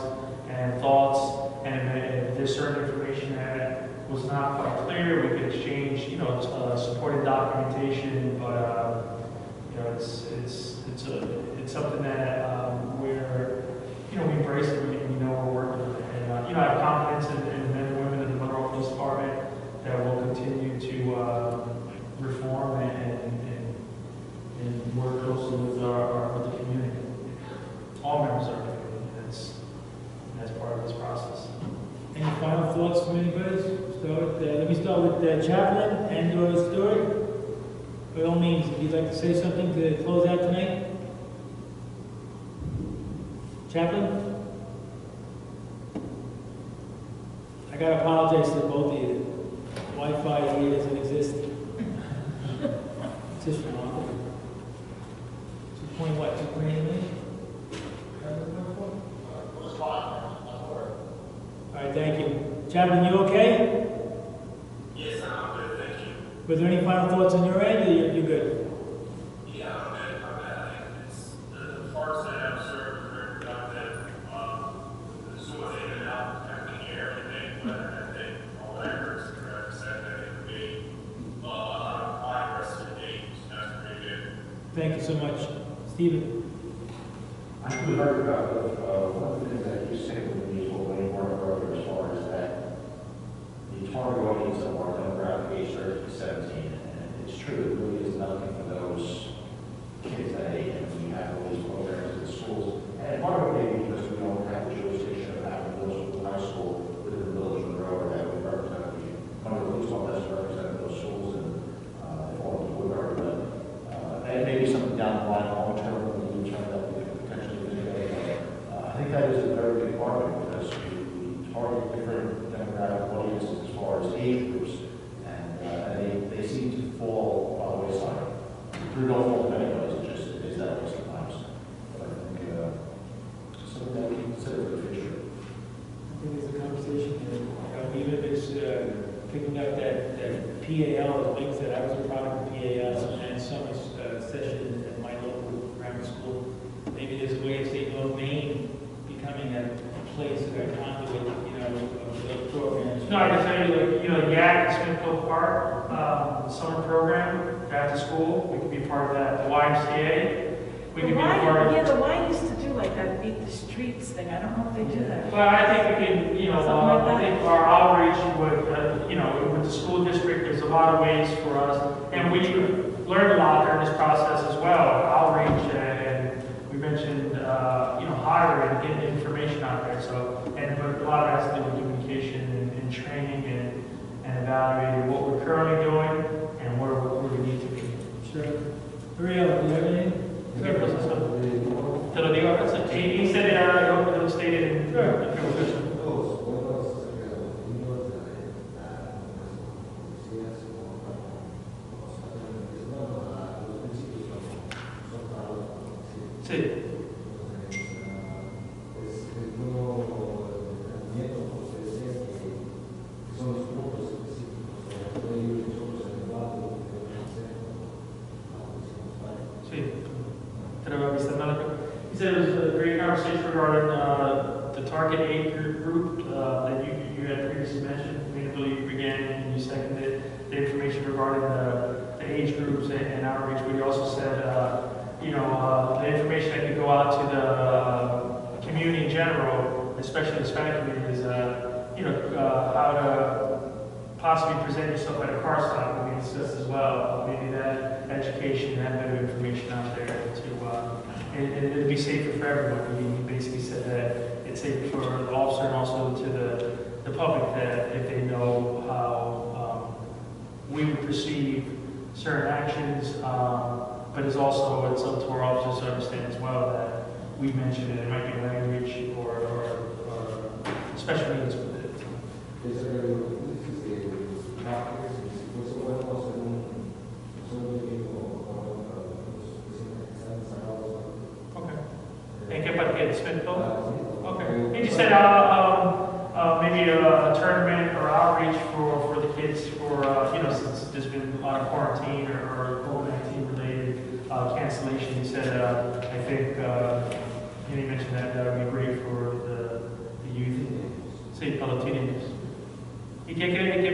and thoughts, and if there's certain information that was not quite clear, we could exchange, supporting documentation, but, it's something that we're, we embrace it, we know we're working on it, and, I have confidence in the men and women of the Monroe Police Department that will continue to reform and work closely with the community, all members of the community. That's part of this process. Any final thoughts from anybody? Let me start with Chaplain and Stewart. By all means, if you'd like to say something to close out tonight. Chaplain? I got to apologize to both of you. Wi-Fi here doesn't exist. It's just remarkable. 2.8 million? All right, thank you. Chaplain, you okay? Yes, I'm good, thank you. Was there any final thoughts on your end, or you're good? Yeah, I'm good. It's the parts that I've served are very productive. So was in and out, I couldn't hear everything, but I think all that I heard is correct, said that it would be a lot of progress to date. That's pretty good. Thank you so much. Stephen? I actually heard about one of the things that you said when you told me more earlier as far as that the target audience of our demographic age 13 to 17, and it's true, it really is nothing for those kids that age, and we have all these programs in the schools. And part of it may be because we don't have the jurisdiction of having middle school, high school within the village of Monroe that we represent. One of the police officers represent those schools and all of the Woodbury, but and maybe something down the line, long term, medium term that we could potentially do today. I think that is a very big part of it because we target different demographic audiences as far as age groups, and they seem to fall by the wayside. Through no fault of anybody's, it is that way sometimes. But I think something that we can consider for the future. I think there's a conversation here. Even if it's picking up that PAL, as Wayne said, I was a product of PAL, and summer session at my local grammar school. Maybe there's a way of saying, oh, Maine becoming a place, a conduit, of those programs. No, I can tell you, like, YAC at Smithfield Park, the summer program after school, we could be part of that. The YMCA, we could be a part of. Yeah, the Y used to do like that beat the streets thing. I don't know if they do that. Well, I think we can, Something like that. I think our outreach with, with the school district, there's a lot of ways for us, and we learned a lot during this process as well. Outreach, and we mentioned, hiring, getting information out there. So, but a lot of it has to do with communication and training and evaluating what we're currently doing and where we need to be. Sure. Uriel, do you have anything? ¿Qué proceso? Te lo digo, he said it stated in the presentation. Sí. He said it was a great conversation regarding the target age group that you had previously mentioned. I believe you began and you seconded the information regarding the age groups and outreach. But you also said, the information that could go out to the community in general, especially the Hispanic community, is how to possibly present yourself at a car stop would be discussed as well. Maybe that education, that bit of information out there and it'd be safer for everyone. He basically said that it's safer for the officer and also to the public that if they know how we would perceive certain actions, but it's also it's up to our officers to understand as well that we mentioned that it might be language or special needs with it. ¿En qué parque? Smithfield? Okay. He just said maybe a tournament or outreach for the kids for, since there's been a lot of quarantine or COVID-19 related cancellation. He said, I think, he mentioned that would be great for the youth. Sí, para los teenagers. ¿Y qué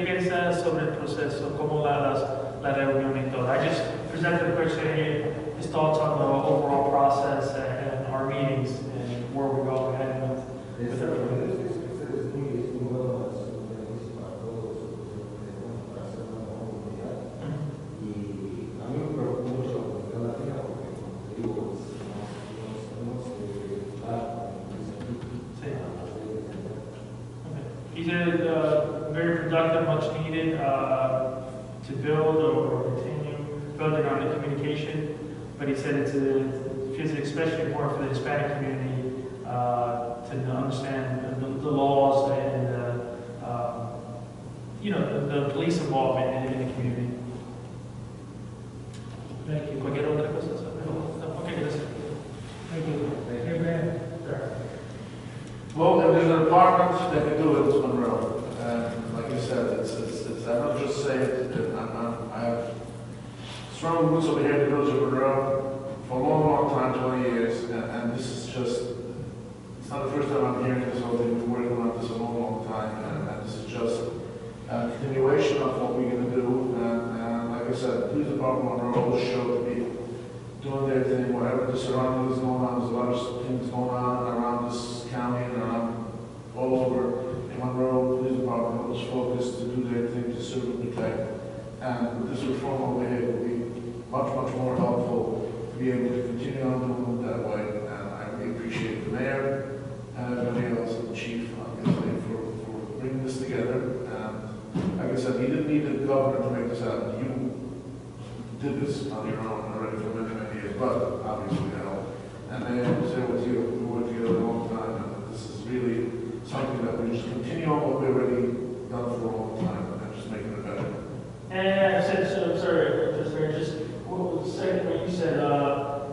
piensa sobre el proceso, como la reunión y todo? I just presented the question, his thoughts on the overall process and our meetings and where we're going ahead with everything. He said very productive, much needed to build or continue building on the communication. But he said it feels especially important for the Hispanic community to understand the laws and the police involvement in the community. Thank you. ¿Cualquier otra cosa? Okay, gracias. Thank you. Hey, Brad. Well, if there's a department that can do it, it's Monroe. And like you said, it's I don't just say it, I have strong roots over here in the village of Monroe for a long time, 20 years, and this is just, it's not the first time I'm hearing this whole thing. We've been working on this a long time, and this is just a continuation of what we're going to do. And like I said, the police department Monroe always showed to be doing their thing, whatever the surrounding is going on. There's a lot of things going on around this county and around all over. In Monroe, the police department was focused to do their thing to serve and protect. And with this reform over here, it will be much more helpful to be able to continue on doing it that way. And I really appreciate the mayor and everybody else, the chief, obviously, for bringing this together. And like I said, he didn't need the governor to make this happen. You did this on your own already for many years, but obviously, and the mayor was there with you. We worked together a long time, and this is really something that we just continue on what we've already done for a long time, and just making it better. And I said, so I'm sorry, just second what you said,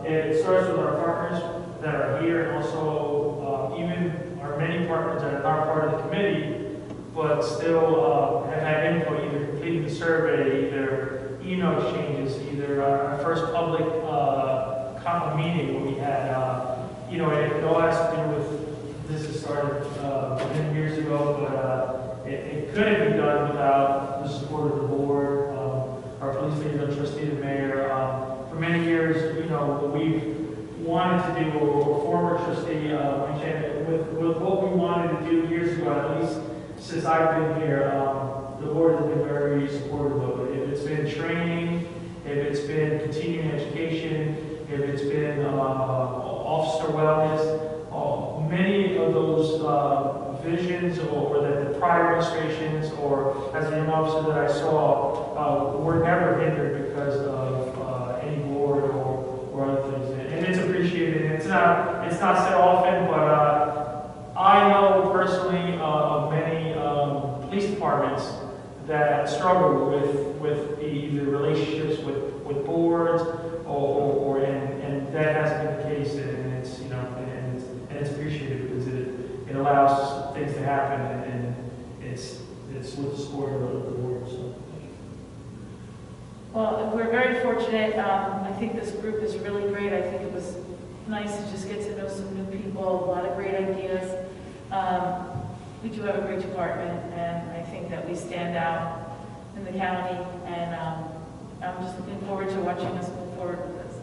it starts with our partners that are here, and also even our many partners that are not part of the committee, but still have had input, either completing the survey, either email exchanges, either our first public meeting where we had, it all has to do with, this has started many years ago, but it couldn't be done without the support of the board, our police leader, trustee, the mayor. For many years, what we've wanted to do, or former trustee, with what we wanted to do years ago, at least since I've been here, the board has been very supportive of it. If it's been training, if it's been continuing education, if it's been officer wellness, many of those visions or that the prior administrations or as a young officer that I saw were never hindered because of any board or other things. And it's appreciated. And it's not said often, but I know personally of many police departments that struggle with the relationships with boards and that has been the case, and it's and it's appreciated because it allows things to happen, and it's with the support of the board. So. Well, we're very fortunate. I think this group is really great. I think it was nice to just get to know some new people, a lot of great ideas. We do have a great department, and I think that we stand out in the county, and I'm just looking forward to watching us move forward with this.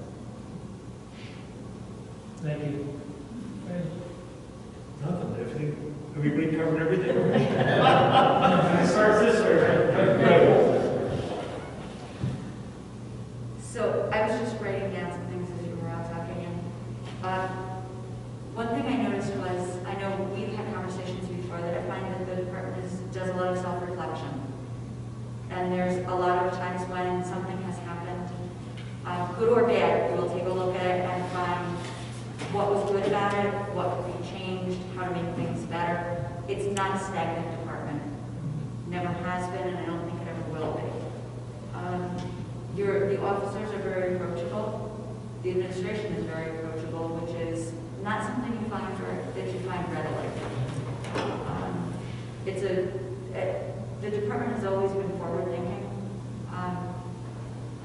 Thank you. Nothing, everything, everybody covered everything. It starts this way, right? So I was just writing down some things as you were out talking, and one thing I noticed was, I know we've had conversations before, that I find that the department does a lot of self-reflection. And there's a lot of times when something has happened, good or bad, we will take a look at it and find what was good about it, what could be changed, how to make things better. It's not a stagnant department. Never has been, and I don't think it ever will be. The officers are very approachable. The administration is very approachable, which is not something you find that you find readily. The department has always been forward-thinking. I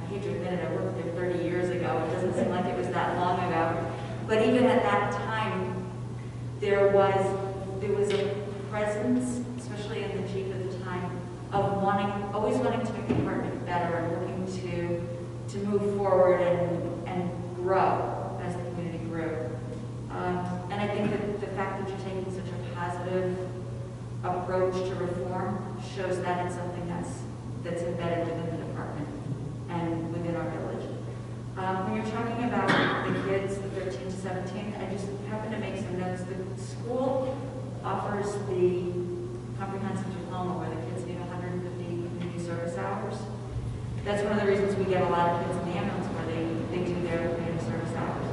hate to admit it, I worked there 30 years ago. It doesn't seem like it was that long ago. But even at that time, there was a presence, especially in the chief at the time, of always wanting to make the department better and looking to move forward and grow as the community grew. And I think that the fact that you're taking such a positive approach to reform shows that it's something that's embedded within the department and within our village. When you're talking about the kids, the 13 to 17, I just happen to make some notes. The school offers the comprehensive diploma where the kids need 150 community service hours. That's one of the reasons we get a lot of kids in the ambulance where they do their community service hours.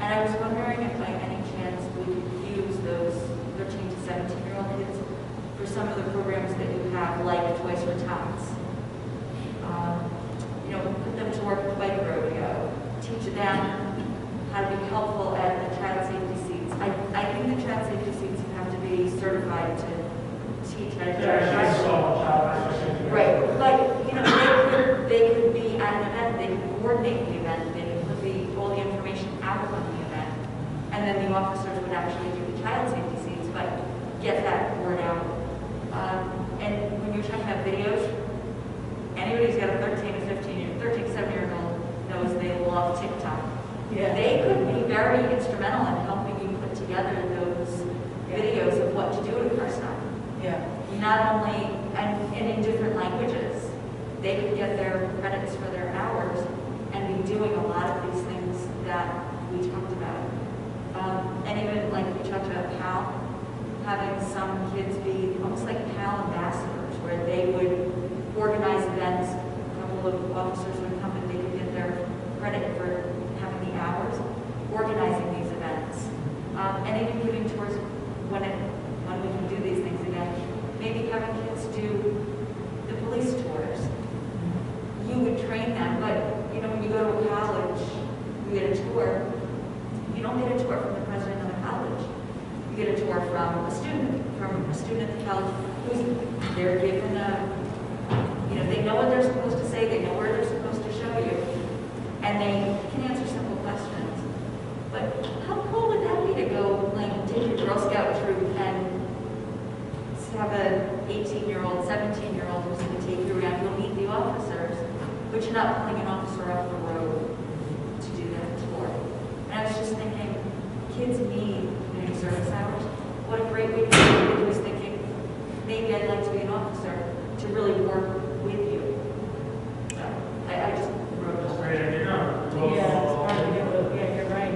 And I was wondering if by any chance we could use those 13 to 17-year-old kids for some of the programs that you have, like Toys for Tots. Put them to work at the bike rodeo, teach them how to be helpful at the child safety seats. I think the child safety seats have to be certified to teach how to do right, but they could be at an event, they could coordinate the event, they could put all the information out on the event, and then the officers would actually do the child safety seats, but get that word out. And when you're talking about videos, anybody who's got a 13 to 7-year-old knows they love TikTok. Yeah. They could be very instrumental in helping you put together those videos of what to do at a car stop. Yeah. Not only, and in different languages, they could get their credits for their hours and be doing a lot of these things that we talked about. And even like we talked about PAL, having some kids be almost like PAL ambassadors, where they would organize events. A couple of officers would come and they could get their credit for having the hours organizing these events. And even giving tours when we can do these things again. Maybe having kids do the police tours. You would train them, but when you go to a college, you get a tour. You don't get a tour from the president of the college. You get a tour from a student at the college who's they're given They know what they're supposed to say, they know where they're supposed to show you, and they can answer simple questions. But how cool would that be to go, like, take your Girl Scout troop and have an 18-year-old, 17-year-old who's going to take you around, you'll meet the officers, but you're not pulling an officer off the road to do that tour. And I was just thinking, kids need community service hours. What a great way to be a kid who's thinking, maybe I'd like to be an officer to really work with you. So I just wrote That's it. great idea. No, Yeah, it's hard to get with, yeah, you're right.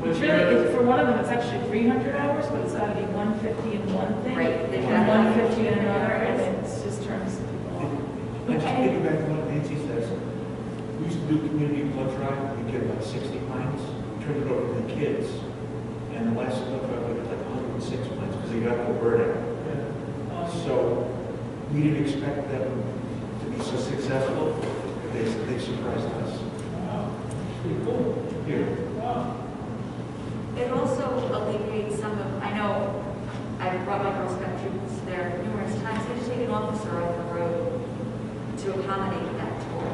What's It's really, your- for one of them, it's actually 300 hours, but it's gotta be 150 in one thing. Right, And exactly. 150 in another, and it just turns people off. And just thinking back to what Nancy says, we used to do community blood drive, we get about 60 pints, we turned it over to the kids, and the last blood drive, we got like 106 pints, because they got the word out. So, we didn't expect them to be so successful, they surprised us. Wow, pretty cool. Yeah. Wow. It also alleviates some of, I know, I've brought my Girl Scout troops there numerous times, they just take an officer off the road to accommodate that tour.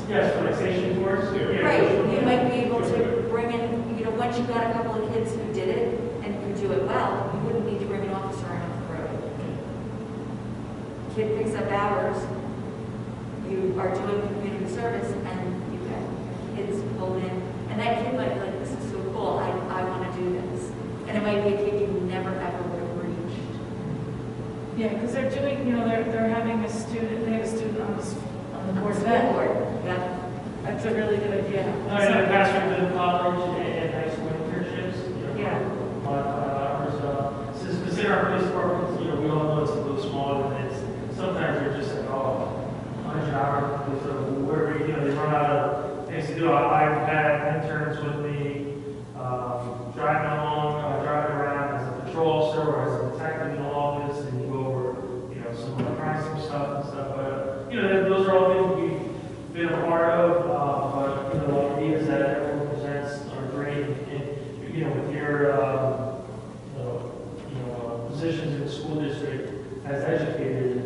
Yes, for like station tours? Yeah. Right, you might be able to bring in, you know, once you've got a couple of kids who did it and who do it well, you wouldn't need to bring an officer in off the road. Kid picks up hours, you are doing community service, and you get kids pulled in, and that kid might be like, this is so cool, I want to do this. And it might be a kid you never ever would have reached. Yeah, because they're doing, you know, they're having a student, they have a student on the board of School ed. board, yeah. That's a really good idea. I know Pastor did college and high school internships, you know, Yeah. a lot of hours. Since consider our police departments, you know, we all know it's a little small, and it's, sometimes you're just like, oh, 100 hours, where, you know, they run out of things to do. I've had interns with me, driving around as a patrol officer or as a detective in the office, and you go over, you know, some crime stuff and stuff, but, you know, those are all things we've been a part of, but, you know, the ideas that everyone presents are great, and, you know, with your, positions in the school district as educators,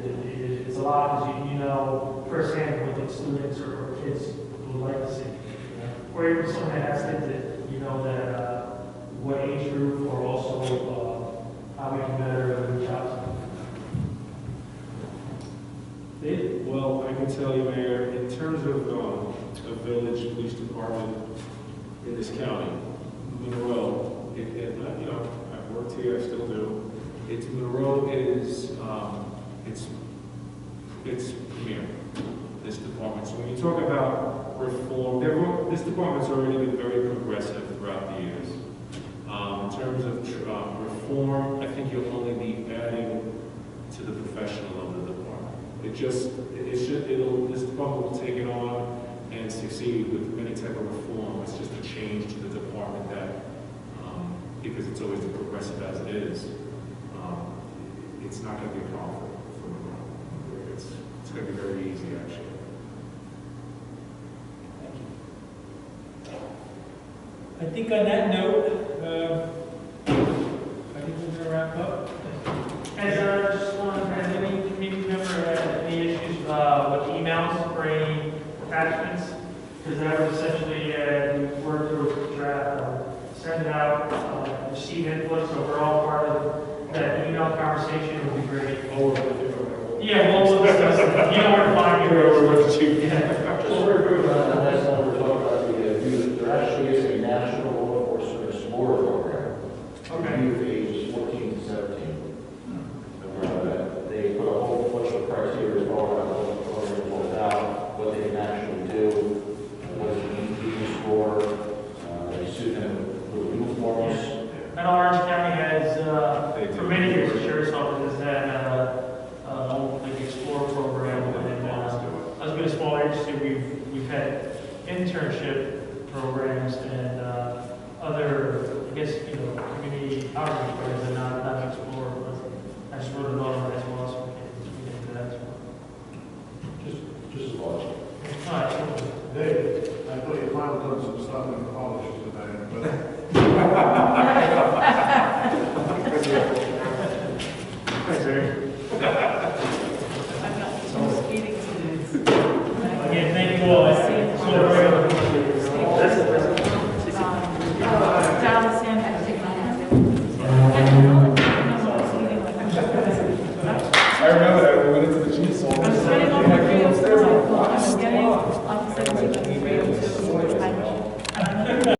it's a lot, because you know firsthand what the students or kids would like to see. You know? Or even someone that has kids that, you know, that, what age group, or also how we can better reach out to them. Dave? Well, I can tell you, Mayor, in terms of a village police department in this county, Monroe, you know, I've worked here, I still do. Monroe is, it's premier, this department. So when you talk about reform, this department's already been very progressive throughout the years. In terms of reform, I think you'll only be adding to the professional of the department. This department will take it on and succeed with any type of reform. It's just a change to the department that, because it's always as progressive as it is, it's not going to be a problem for Monroe. It's going to be very easy, actually. I think on that note, I think we're going to wrap up. Has any community member had any issues with emails or any attachments? Because that was essentially, work towards the draft, send it out, receive input, so we're all part of that email conversation would be great. Yeah, we'll discuss it. You know where to find me. Yeah. Just very quickly, on that next one, we're talking about the youth. There actually is a national law enforcement explorer program. Okay. Youth ages 14 to 17. They put a whole bunch of criteria about what they can actually do, what they need to be used for. They suit them with uniforms. And Orange County has, for many years, the sheriff's office has had like Explorer program, and us being a small agency, we've had internship programs and other, I guess, you know, community outreach programs, and not Explorer, but I just wrote it on as well, so we can do that as well. Just as large. All right, so- Dave, I thought your final thoughts was starting to polish today, but Thanks, Eric. I've got some skating students. Again, thank you